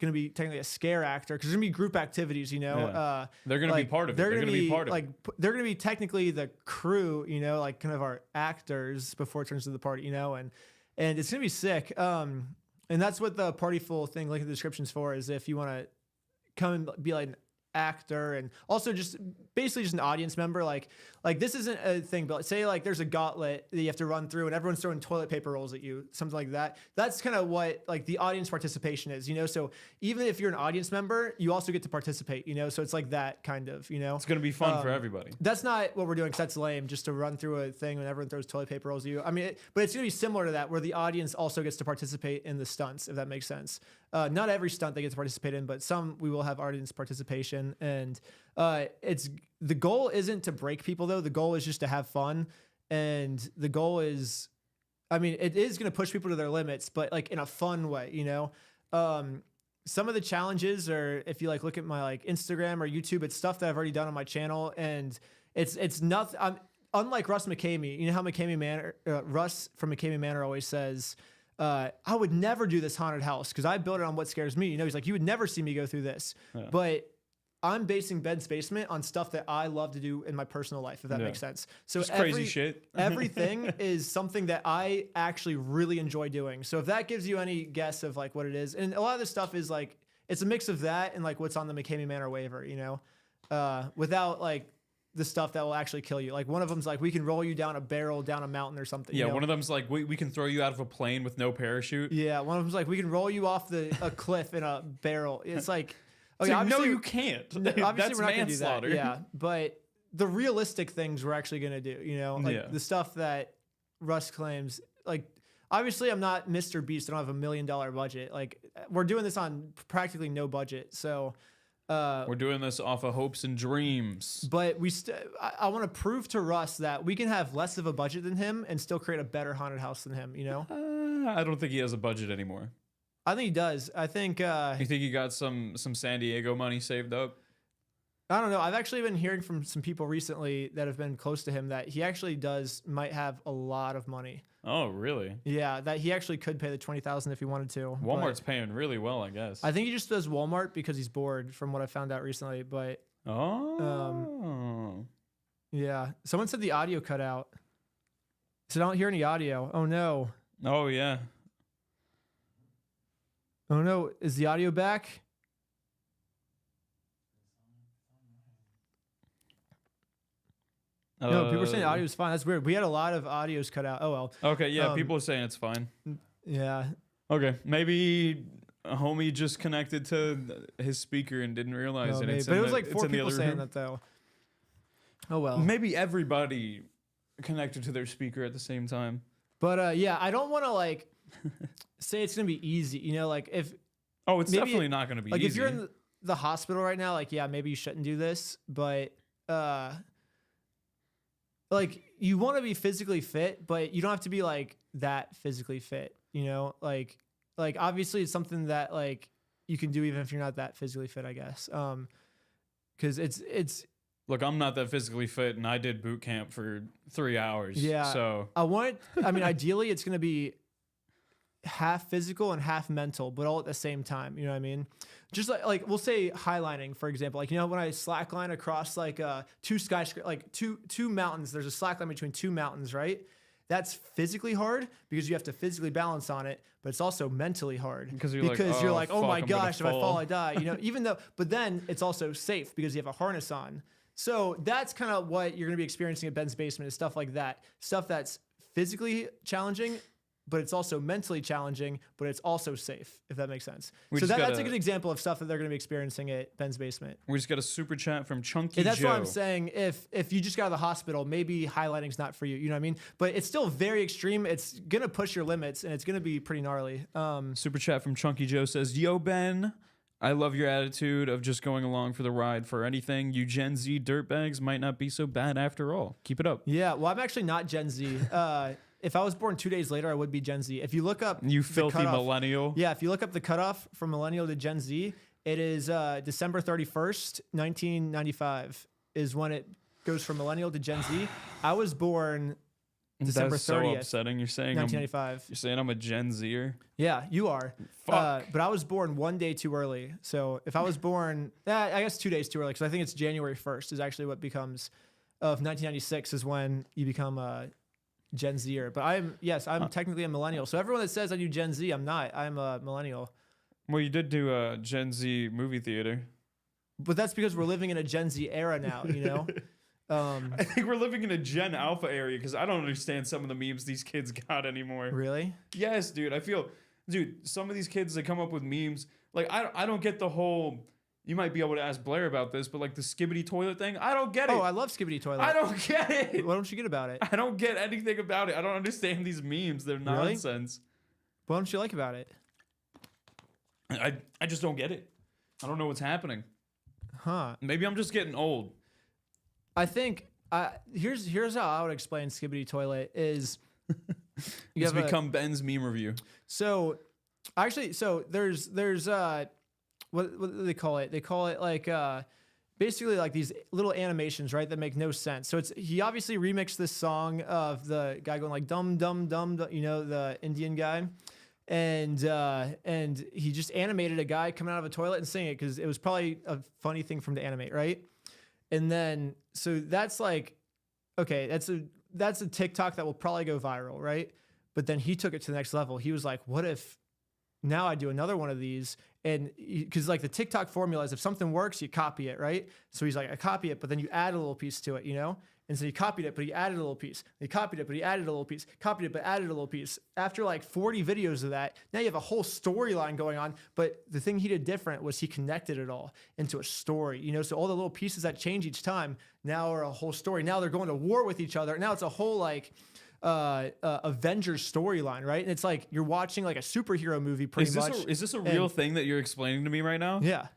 going to be technically a scare actor, because there's going to be group activities, you know. Yeah. They're going to be part of it. They're going to be part of it. They're going to be technically the crew, you know, like kind of our actors before it turns to the party, you know, and it's going to be sick. And that's what the party full thing, link in the description's for, is if you want to come and be like an actor and also just basically just an audience member. Like this isn't a thing, but say like there's a gauntlet that you have to run through and everyone's throwing toilet paper rolls at you, something like that. That's kind of what like the audience participation is, you know? So even if you're an audience member, you also get to participate, you know? So it's like that kind of, you know? It's going to be fun for everybody. That's not what we're doing, because that's lame, just to run through a thing when everyone throws toilet paper rolls at you. I mean, but it's going to be similar to that, where the audience also gets to participate in the stunts, if that makes sense. Not every stunt they get to participate in, but some we will have audience participation. And the goal isn't to break people, though. The goal is just to have fun. And the goal is, I mean, it is going to push people to their limits, but like in a fun way, you know? Some of the challenges are, if you like look at my like Instagram or YouTube, it's stuff that I've already done on my channel, and it's nothing. Unlike Russ McKame, you know how McKame Manor, Russ from McKame Manor always says, I would never do this haunted house because I built it on what scares me. You know, he's like, you would never see me go through this. Yeah. But I'm basing Ben's Basement on stuff that I love to do in my personal life, if that makes sense. So just crazy shit. Everything is something that I actually really enjoy doing. So if that gives you any guess of like what it is, and a lot of this stuff is like, it's a mix of that and like what's on the McKame Manor waiver, you know, without like the stuff that will actually kill you. Like one of them's like, we can roll you down a barrel, down a mountain or something. Yeah, you know? One of them's like, we can throw you out of a plane with no parachute. Yeah, one of them's like, we can roll you off a cliff in a barrel. It's like, okay, so no, you can't. Obviously, that's we're not going to do that. manslaughter. Yeah, but the realistic things we're actually going to do, you know? Like the stuff that Russ claims, like, obviously I'm not Mr. Beast. I don't have $1 million budget. Like, we're doing this on practically no budget, so... we're doing this off of hopes and dreams. But I want to prove to Russ that we can have less of a budget than him and still create a better haunted house than him, you know? I don't think he has a budget anymore. I think he does. I think... you think he got some San Diego money saved up? I don't know. I've actually been hearing from some people recently that have been close to him that he actually might have a lot of money. Oh, really? Yeah, that he actually could pay the $20,000 if he wanted to. Walmart's paying really well, I guess. I think he just does Walmart because he's bored, from what I found out recently. But yeah, someone said the audio cut out, so I don't hear any audio. Oh no. Oh yeah. Oh no, is the audio back? No, people are saying the audio is fine. That's weird. We had a lot of audios cut out. Oh well. Okay, yeah, people are saying it's fine. Yeah. Okay, maybe a homie just connected to his speaker and didn't realize it. But it was like 4 people saying that though. Oh well. Maybe everybody connected to their speaker at the same time. But yeah, I don't want to like say it's gonna be easy. You know, like if it's definitely not gonna be like easy. If you're in the hospital right now, like yeah, maybe you shouldn't do this. But like you want to be physically fit, but you don't have to be like that physically fit. You know, like obviously it's something that like you can do even if you're not that physically fit, I guess. Because it's. Look, I'm not that physically fit, and I did boot camp for 3 hours. Yeah. So I mean, ideally, it's going to be half physical and half mental, but all at the same time. You know what I mean? Just like we'll say highlining, for example. Like, you know, when I slackline across like two mountains, there's a slackline between two mountains, right? That's physically hard because you have to physically balance on it, but it's also mentally hard because you're like, oh my gosh, if I fall, I die. You know, but then it's also safe because you have a harness on. So that's kind of what you're going to be experiencing at Ben's Basement, is stuff like that. Stuff that's physically challenging, but it's also mentally challenging, but it's also safe, if that makes sense. So that's a good example of stuff that they're going to be experiencing at Ben's Basement. We just got a super chat from Chunky Joe. That's what I'm saying. If you just got out of the hospital, maybe highlighting's not for you. You know what I mean? But it's still very extreme. It's going to push your limits, and it's going to be pretty gnarly. Super chat from Chunky Joe says, "Yo, Ben, I love your attitude of just going along for the ride for anything. You Gen Z dirtbags might not be so bad after all. Keep it up. Yeah, well, I'm actually not Gen Z. If I was born 2 days later, I would be Gen Z. If you look up You filthy millennial. yeah, if you look up the cutoff from millennial to Gen Z, it is December 31st, 1995 is when it goes from millennial to Gen Z. I was born December 30th, so upsetting. You're saying 1995. you're saying I'm a Gen Zer. Yeah, you are. Fuck. But I was born 1 day too early. So if I was born, I guess 2 days too early, because I think it's January 1st is actually what becomes of 1996 is when you become a Gen Zer. But I'm technically a millennial. So everyone that says I do Gen Z, I'm not. I'm a millennial. Well, you did do a Gen Z movie theater. But that's because we're living in a Gen Z era now, you know? I think we're living in a Gen Alpha area because I don't understand some of the memes these kids got anymore. Really? Yes, dude. I feel, dude, some of these kids that come up with memes, like, I don't get the whole, you might be able to ask Blair about this, but like the Skibidi toilet thing, I don't get it. Oh, I love Skibidi toilet. I don't get it. What don't you get about it? I don't get anything about it. I don't understand these memes. They're Really? nonsense. What don't you like about it? I just don't get it. I don't know what's happening. Huh. Maybe I'm just getting old. I think here's how I would explain Skibidi toilet is It's become Ben's meme review. So actually there's what do they call it? They call it like basically like these little animations, right, that make no sense. So he obviously remixed this song of the guy going like dum dum dum, you know, the Indian guy. And he just animated a guy coming out of a toilet and singing it because it was probably a funny thing for him to animate, right? And then so that's like, okay, that's a TikTok that will probably go viral, right? But then he took it to the next level. He was like, what if now I do another one of these? And because like the TikTok formula is if something works, you copy it, right? So he's like, I copy it, but then you add a little piece to it, you know? And so he copied it, but he added a little piece. He copied it, but he added a little piece. Copied it, but added a little piece. After like 40 videos of that, now you have a whole storyline going on. But the thing he did different was he connected it all into a story. You know, so all the little pieces that change each time now are a whole story. Now they're going to war with each other. Now it's a whole like Avengers storyline, right? And it's like you're watching like a superhero movie pretty much. Is this a real thing that you're explaining to me right now? Yeah.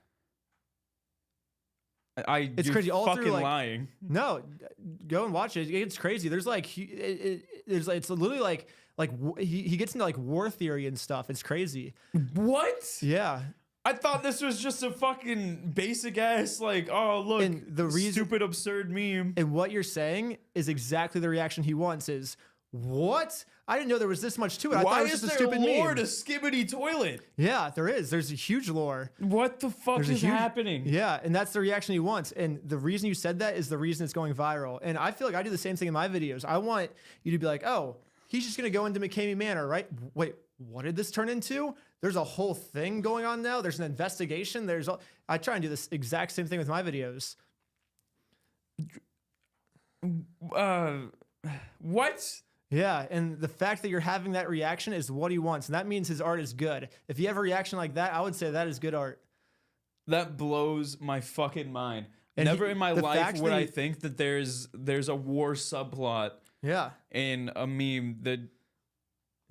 It's crazy. All fucking through, like, lying. No, go and watch it. It's crazy. There's like, it's literally like he gets into like war theory and stuff. It's crazy. What? Yeah. I thought this was just a fucking basic ass like, oh look, And the stupid absurd meme. And what you're saying is exactly the reaction he wants. Is what? I didn't know there was this much to it. I thought it was just a stupid lore meme. to Skibidi toilet? Yeah, there is. There's a huge lore. What the fuck is happening? Yeah, and that's the reaction he wants. And the reason you said that is the reason it's going viral. And I feel like I do the same thing in my videos. I want you to be like, oh, he's just going to go into McKame Manor, right? Wait, what did this turn into? There's a whole thing going on now. There's an investigation. I try and do this exact same thing with my videos. What? Yeah, and the fact that you're having that reaction is what he wants. And that means his art is good. If you have a reaction like that, I would say that is good art. That blows my fucking mind. And Never in my life would that I think that there's a war subplot in a meme that...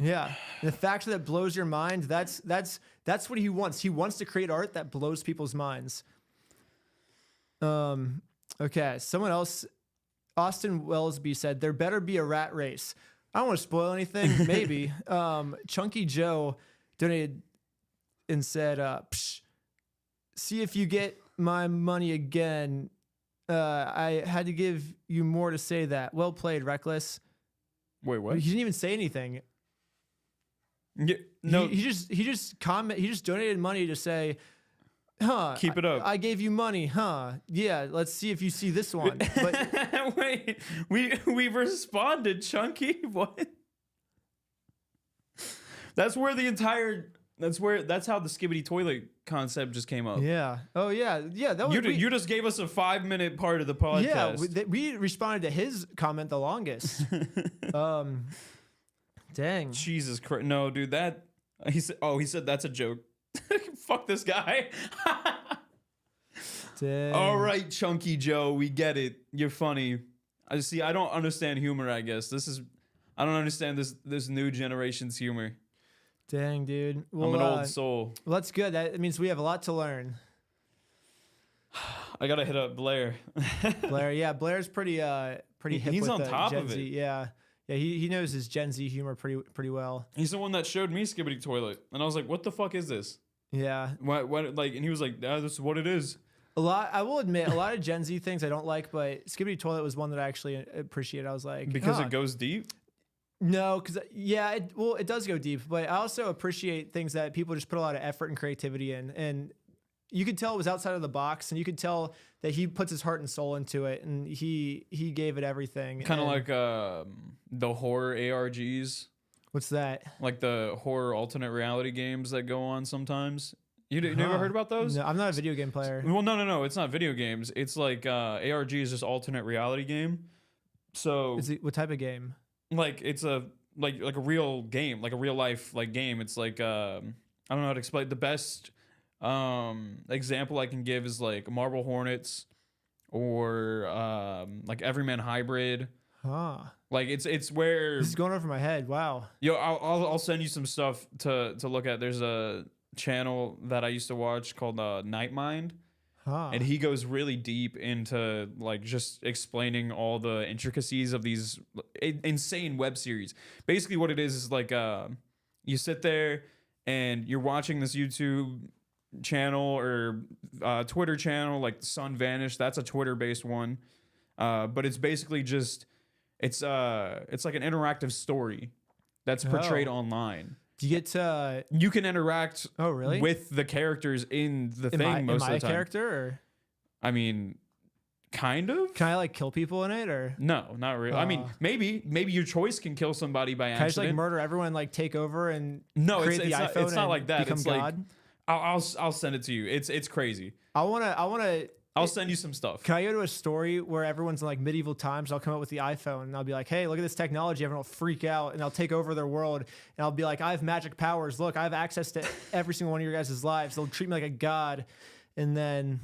Yeah, the fact that it blows your mind, that's what he wants. He wants to create art that blows people's minds. Okay, someone else, Austin Wellesby said, there better be a rat race. I don't want to spoil anything, maybe. Chunky Joe donated and said, Psh, see if you get my money again. I had to give you more to say that. Well played, Reckless. Wait, what? He didn't even say anything. Yeah, no, he just donated money to say, huh, keep it up. I gave you money, huh? Yeah, let's see if you see this one. But wait, we responded, Chunky. What? That's how the Skibidi toilet concept just came up. Yeah. Oh yeah. That was, you just gave us a 5-minute part of the podcast. Yeah, we responded to his comment the longest. Dang. Jesus Christ. No, dude, he said that's a joke. Fuck this guy. Dang. All right, Chunky Joe, we get it. You're funny. I don't understand humor, I guess. I don't understand this new generation's humor. Dang, dude. Well, I'm an old soul. Well, that's good. That means we have a lot to learn. I gotta hit up Blair. Blair, yeah, Blair's pretty hip He's with on top Gen of Z. it. Yeah, yeah, he knows his Gen Z humor pretty well. He's the one that showed me Skibidi Toilet, and I was like, "What the fuck is this?" Yeah, What like? And he was like, "This is what it is." I will admit, a lot of Gen Z things I don't like, but Skibidi Toilet was one that I actually appreciated. I was like, Because it goes deep. No, because yeah, it does go deep, but I also appreciate things that people just put a lot of effort and creativity in, and you could tell it was outside of the box, and you could tell that he puts his heart and soul into it, and he gave it everything. Kind of like the horror ARGs, What's that? like the horror alternate reality games that go on sometimes. You never heard about those? No, I'm not a video game player. Well, no, it's not video games. It's like ARG is just alternate reality game. So What type of game? like it's a like a real game, like a real life like game. It's like I don't know how to explain. The best example I can give is like Marble Hornets or like Everyman Hybrid. Huh. Like it's where This is going over my head. Wow. yo I'll send you some stuff to look at. There's a channel that I used to watch called Night Mind. Huh. And he goes really deep into like just explaining all the intricacies of these insane web series. Basically, what it is like you sit there and you're watching this YouTube channel or Twitter channel, like The Sun Vanished. That's a Twitter-based one, but it's basically just it's like an interactive story that's portrayed online. Do you get to? You can interact Oh, really? with the characters in the thing most am of I the a time. character, or I mean, kind of. can I like kill people in it, or No, not really. I mean, maybe your choice can kill somebody by can I just like accident. murder everyone, like take over and No, create the it's iPhone not and like that. become It's God? like I'll send it to you. It's crazy. I wanna. I'll send you some stuff. Can I go to a story where everyone's in like medieval times? I'll come up with the iPhone and I'll be like, hey, look at this technology. Everyone will freak out and I'll take over their world. And I'll be like, I have magic powers. Look, I have access to every single one of your guys' lives. They'll treat me like a god. And then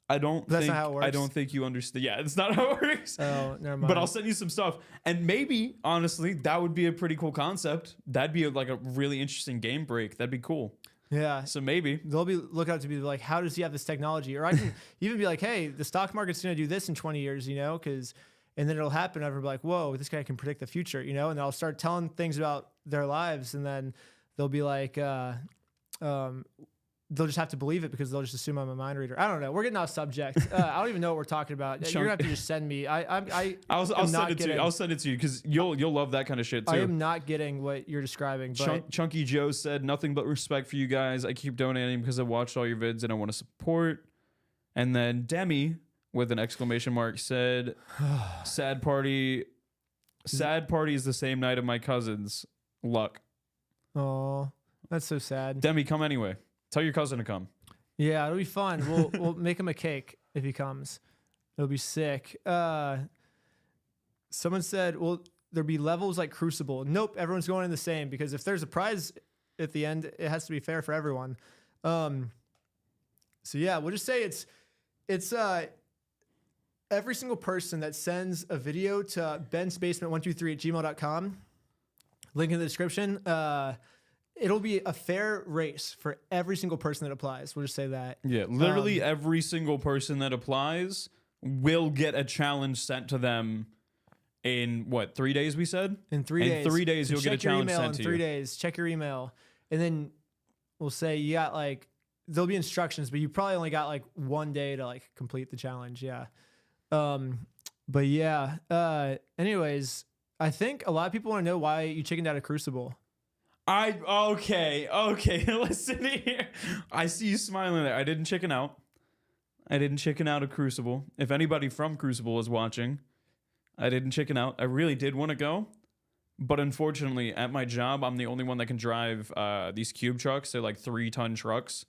That's not how it works? I don't think you understand. Yeah, it's not how it works. Oh, never mind. But I'll send you some stuff. And maybe, honestly, that would be a pretty cool concept. That'd be like a really interesting game break. That'd be cool. Yeah. So maybe. They'll be looking up to be like, how does he have this technology? Or I can even be like, hey, the stock market's going to do this in 20 years, you know, and then it'll happen. Everyone will be like, whoa, this guy can predict the future, you know, and I'll start telling things about their lives. And then they'll be like, they'll just have to believe it because they'll just assume I'm a mind reader. I don't know. We're getting off subject. I don't even know what we're talking about. You're gonna have to just send me. I'll send it to you. I'll send it to you because you'll love that kind of shit too. I am not getting what you're describing. But Chunky Joe said nothing but respect for you guys. I keep donating because I watched all your vids and I want to support. And then Demi with an exclamation mark said, "Sad party. Sad party is the same night of my cousin's. Luck." Oh, that's so sad. Demi, come anyway. Tell your cousin to come. Yeah, it'll be fun. We'll make him a cake if he comes. It'll be sick. Someone said, well, there'll be levels like Crucible. Nope, everyone's going in the same because if there's a prize at the end, it has to be fair for everyone. So yeah, we'll just say it's every single person that sends a video to bensbasement123@gmail.com, link in the description, it'll be a fair race for every single person that applies. We'll just say that. Yeah, literally every single person that applies will get a challenge sent to them in what, 3 days we said? In 3 days. In 3 days, So you'll get a check your challenge email sent to in 3 you. days. Check your email. And then we'll say you got like, there'll be instructions, but you probably only got like 1 day to like complete the challenge. Yeah. But yeah, anyways, I think a lot of people want to know why you chickened out of Crucible. Okay, listen here. I see you smiling there. I didn't chicken out. I didn't chicken out of Crucible. If anybody from Crucible is watching, I didn't chicken out. I really did want to go, but unfortunately, at my job, I'm the only one that can drive these cube trucks. They're like 3-ton trucks.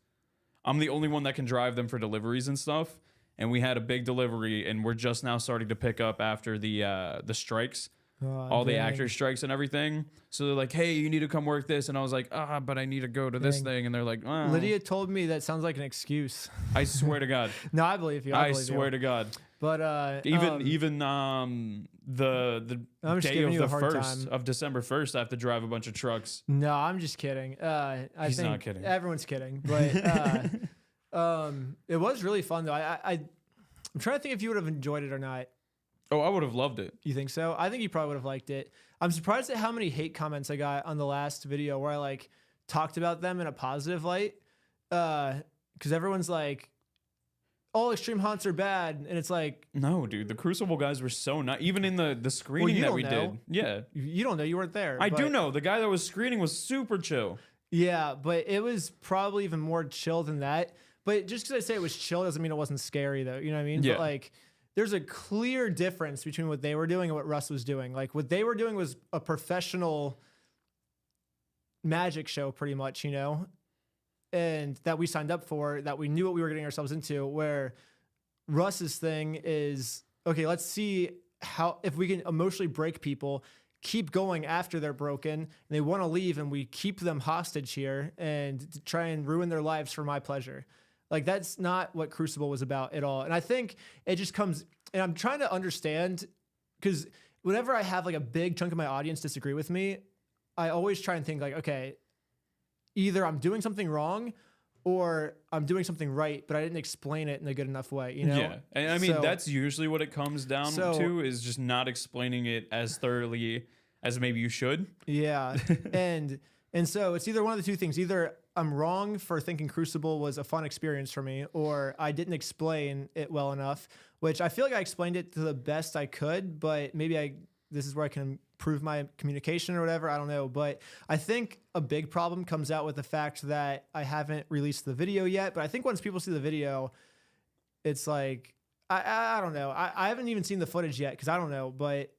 I'm the only one that can drive them for deliveries and stuff. And we had a big delivery, and we're just now starting to pick up after the strikes. All the actor strikes and everything. So they're like, hey, you need to come work this. And I was like, but I need to go to this thing. And they're like, Lydia told me that sounds like an excuse. I swear to God. No, I believe you. I swear to God. But even the I'm just day giving of you the a hard 1st time. of December 1st, I have to drive a bunch of trucks. No, I'm just kidding. He's think not kidding. Everyone's kidding, but it was really fun though. I'm trying to think if you would have enjoyed it or not. Oh, I would have loved it. You think so? I think you probably would have liked it. I'm surprised at how many hate comments I got on the last video where I like talked about them in a positive light. Because everyone's like, all extreme haunts are bad, and it's like, No, dude, the Crucible guys were so nice. Even in the screening you that don't we know. did. Yeah. you don't know, you weren't there. I do but- know. The guy that was screening was super chill. Yeah, but it was probably even more chill than that. But just because I say it was chill doesn't mean it wasn't scary, though. You know what I mean? Yeah. But like, there's a clear difference between what they were doing and what Russ was doing. Like, what they were doing was a professional magic show, pretty much, you know, and that we signed up for, that we knew what we were getting ourselves into. Where Russ's thing is, okay, let's see if we can emotionally break people, keep going after they're broken and they want to leave, and we keep them hostage here and to try and ruin their lives for my pleasure. Like, that's not what Crucible was about at all. And I think it just comes, and I'm trying to understand, because whenever I have like a big chunk of my audience disagree with me, I always try and think like, okay, either I'm doing something wrong or I'm doing something right, but I didn't explain it in a good enough way, you know? Yeah. And I mean, So- that's usually what it comes down So- to, is just not explaining it as thoroughly as maybe you should. Yeah. and so it's either one of the two things. Either I'm wrong for thinking Crucible was a fun experience for me, or I didn't explain it well enough, which I feel like I explained it to the best I could, but maybe this is where I can improve my communication or whatever. I don't know. But I think a big problem comes out with the fact that I haven't released the video yet. But I think once people see the video, it's like, I don't know. I haven't even seen the footage yet because I don't know. But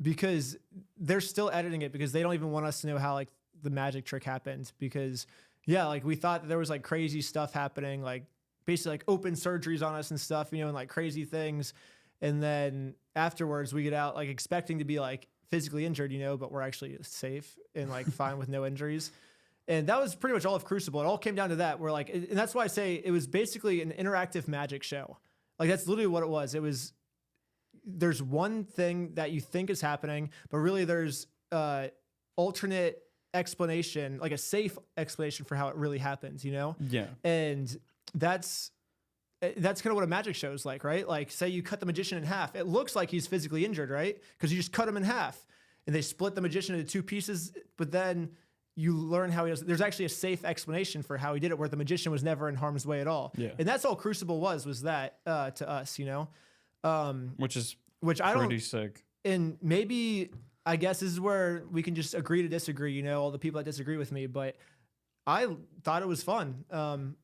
because they're still editing it, because they don't even want us to know how like the magic trick happened. Because yeah, like we thought that there was like crazy stuff happening, like basically like open surgeries on us and stuff, you know, and like crazy things. And then afterwards we get out like expecting to be like physically injured, you know, but we're actually safe and like fine with no injuries. And that was pretty much all of Crucible. It all came down to that. We're like, and that's why I say it was basically an interactive magic show. Like that's literally what it was. It was, there's one thing that you think is happening, but really there's alternate explanation, like a safe explanation for how it really happens, you know? Yeah. And that's kind of what a magic show is like, right? Like say you cut the magician in half. It looks like he's physically injured, right? Because you just cut him in half and they split the magician into two pieces, but then you learn how he does. There's actually a safe explanation for how he did it, where the magician was never in harm's way at all. Yeah. And that's all Crucible was that to us, you know? Which is Which I pretty don't, sick. and maybe I guess this is where we can just agree to disagree, you know, all the people that disagree with me, but I thought it was fun.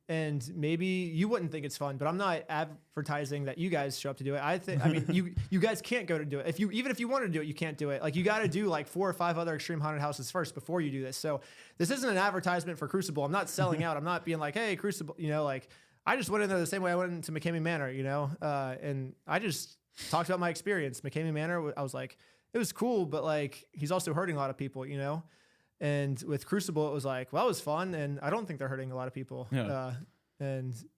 And maybe you wouldn't think it's fun, but I'm not advertising that you guys show up to do it. I mean, you guys can't go to do it. Even if you wanted to do it, you can't do it. Like you got to do like 4 or 5 other extreme haunted houses first before you do this. So this isn't an advertisement for Crucible. I'm not selling out. I'm not being like, hey, Crucible, you know, like I just went in there the same way I went into McKame Manor, you know? And I just talked about my experience. McKame Manor, I was like, it was cool, but like, he's also hurting a lot of people, you know? And with Crucible, it was like, well, it was fun, and I don't think they're hurting a lot of people. Yeah.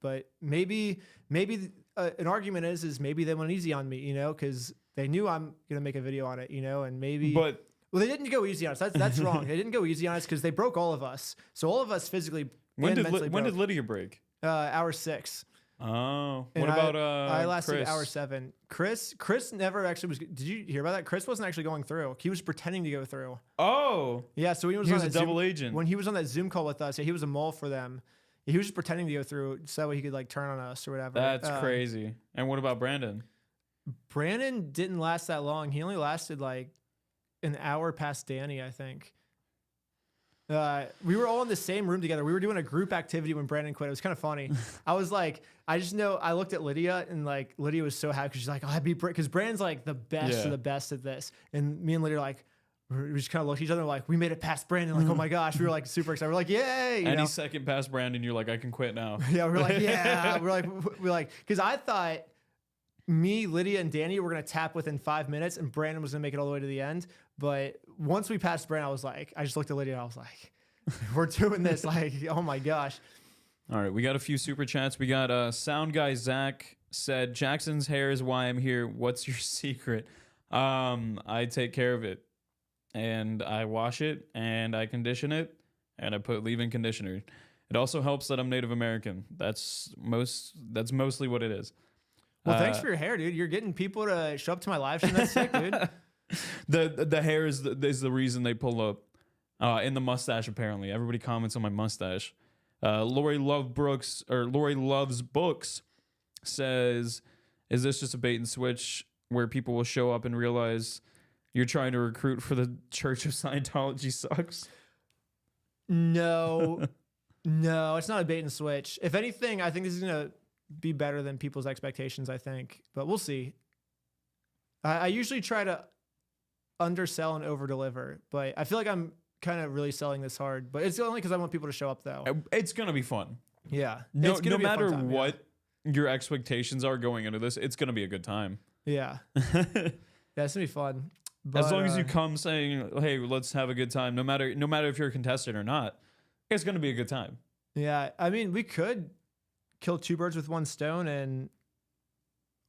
But maybe an argument is maybe they went easy on me, you know, because they knew I'm gonna make a video on it, you know, and maybe. But well, they didn't go easy on us. That's wrong. They didn't go easy on us because they broke all of us. So all of us physically when and mentally did broke. Lydia break? Hour 6. Oh, And what about I lasted Chris? hour 7. Chris never actually was. Did you hear about that? Chris wasn't actually going through. He was pretending to go through. Oh, Yeah, so he was he on was a that double Zoom, agent. when he was on that Zoom call with us. Yeah, he was a mole for them. He was just pretending to go through so that way he could like turn on us or whatever. That's crazy. And what about Brandon? Brandon didn't last that long. He only lasted like an hour past Danny, I think. We were all in the same room together. We were doing a group activity when Brandon quit. It was kind of funny. I was like, I just know I looked at Lydia and like Lydia was so happy because she's like, oh, I'd be because Brandon's like the best of the best at this. And me and Lydia are like, we just kind of looked at each other like, we made it past Brandon. Like, oh my gosh, we were like super excited. We're like, yay! You Any know? second past Brandon, you're like, I can quit now. Yeah, we're like, yeah. we're like, because I thought me, Lydia, and Danny were gonna tap within 5 minutes, and Brandon was gonna make it all the way to the end. But once we passed Brandon, I just looked at Lydia and I was like, we're doing this. Like, oh my gosh. All right, we got a few super chats. We got Sound Guy Zach said, Jackson's hair is why I'm here. What's your secret? I take care of it, and I wash it, and I condition it, and I put leave-in conditioner. It also helps that I'm Native American. That's mostly what it is. Well, thanks for your hair, dude. You're getting people to show up to my live stream. That's sick, dude. The hair is the reason they pull up. In the mustache, apparently. Everybody comments on my mustache. Lori Loves Books says, is this just a bait and switch where people will show up and realize you're trying to recruit for the Church of Scientology sucks? No, it's not a bait and switch. If anything, I think this is going to be better than people's expectations, I think. But we'll see. I usually try to undersell and over-deliver, but I feel like I'm kind of really selling this hard. But it's only because I want people to show up, though. It's going to be fun. Yeah. No matter what your expectations are going into this, it's going to be a good time. Yeah. Yeah, it's going to be fun. But, as long as you come saying, hey, let's have a good time, no matter if you're a contestant or not, it's going to be a good time. Yeah. I mean, we could kill two birds with one stone and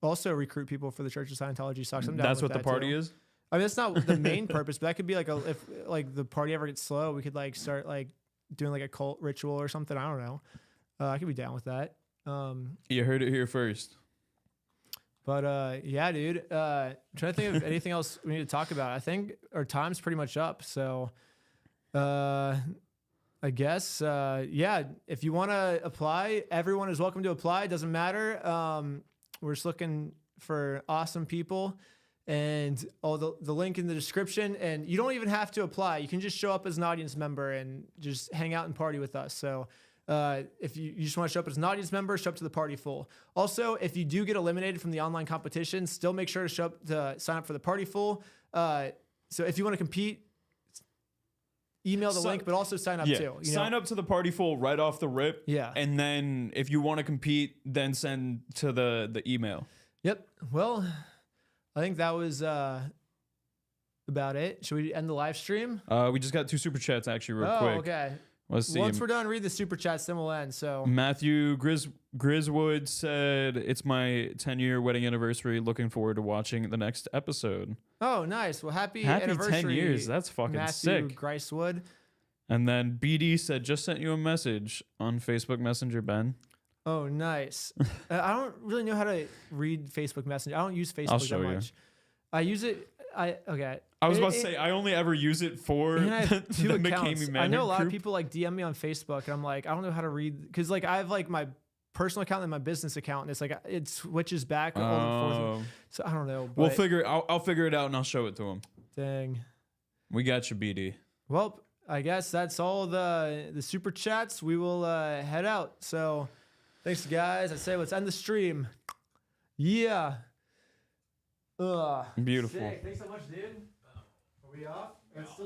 also recruit people for the Church of Scientology sucks. That's what the party is? I mean, that's not the main purpose, but that could be like if like the party ever gets slow, we could like start like doing like a cult ritual or something. I don't know. I could be down with that. You heard it here first. But yeah, dude. I'm trying to think of anything else we need to talk about. I think our time's pretty much up. So I guess yeah, if you want to apply, everyone is welcome to apply. It doesn't matter. We're just looking for awesome people. And the link in the description. And you don't even have to apply. You can just show up as an audience member and just hang out and party with us. So if you just want to show up as an audience member, show up to the party full. Also, if you do get eliminated from the online competition, still make sure to show up to sign up for the party full. So if you want to compete, email the link, but also sign up too. Sign up to the party full right off the rip. Yeah. And then if you want to compete, then send to the email. Yep. Well, I think that was about it. Should we end the live stream? We just got 2 super chats actually real quick. Okay. Let's see. Once we're done, read the super chats, then we'll end. So Matthew Griswood said, "It's my 10-year wedding anniversary. Looking forward to watching the next episode." Oh, nice. Well, happy anniversary. 10 years. That's fucking Matthew sick. Griswood. And then BD said, "Just sent you a message on Facebook Messenger, Ben." Oh, nice. I don't really know how to read Facebook Messenger. I don't use Facebook that much. I use it. Okay. I was about to say I only ever use it for and I have 2 the accounts. McKame Manor I know a lot group. of people like DM me on Facebook, and I'm like, I don't know how to read because like I have like my personal account and my business account, and it's like it switches back. So I don't know. But I'll figure it out and I'll show it to him. Dang. We got you, BD. Well, I guess that's all the super chats. We will head out. So thanks, guys. I say let's end the stream. Yeah. Beautiful. Sick. Thanks so much, dude. Are we off?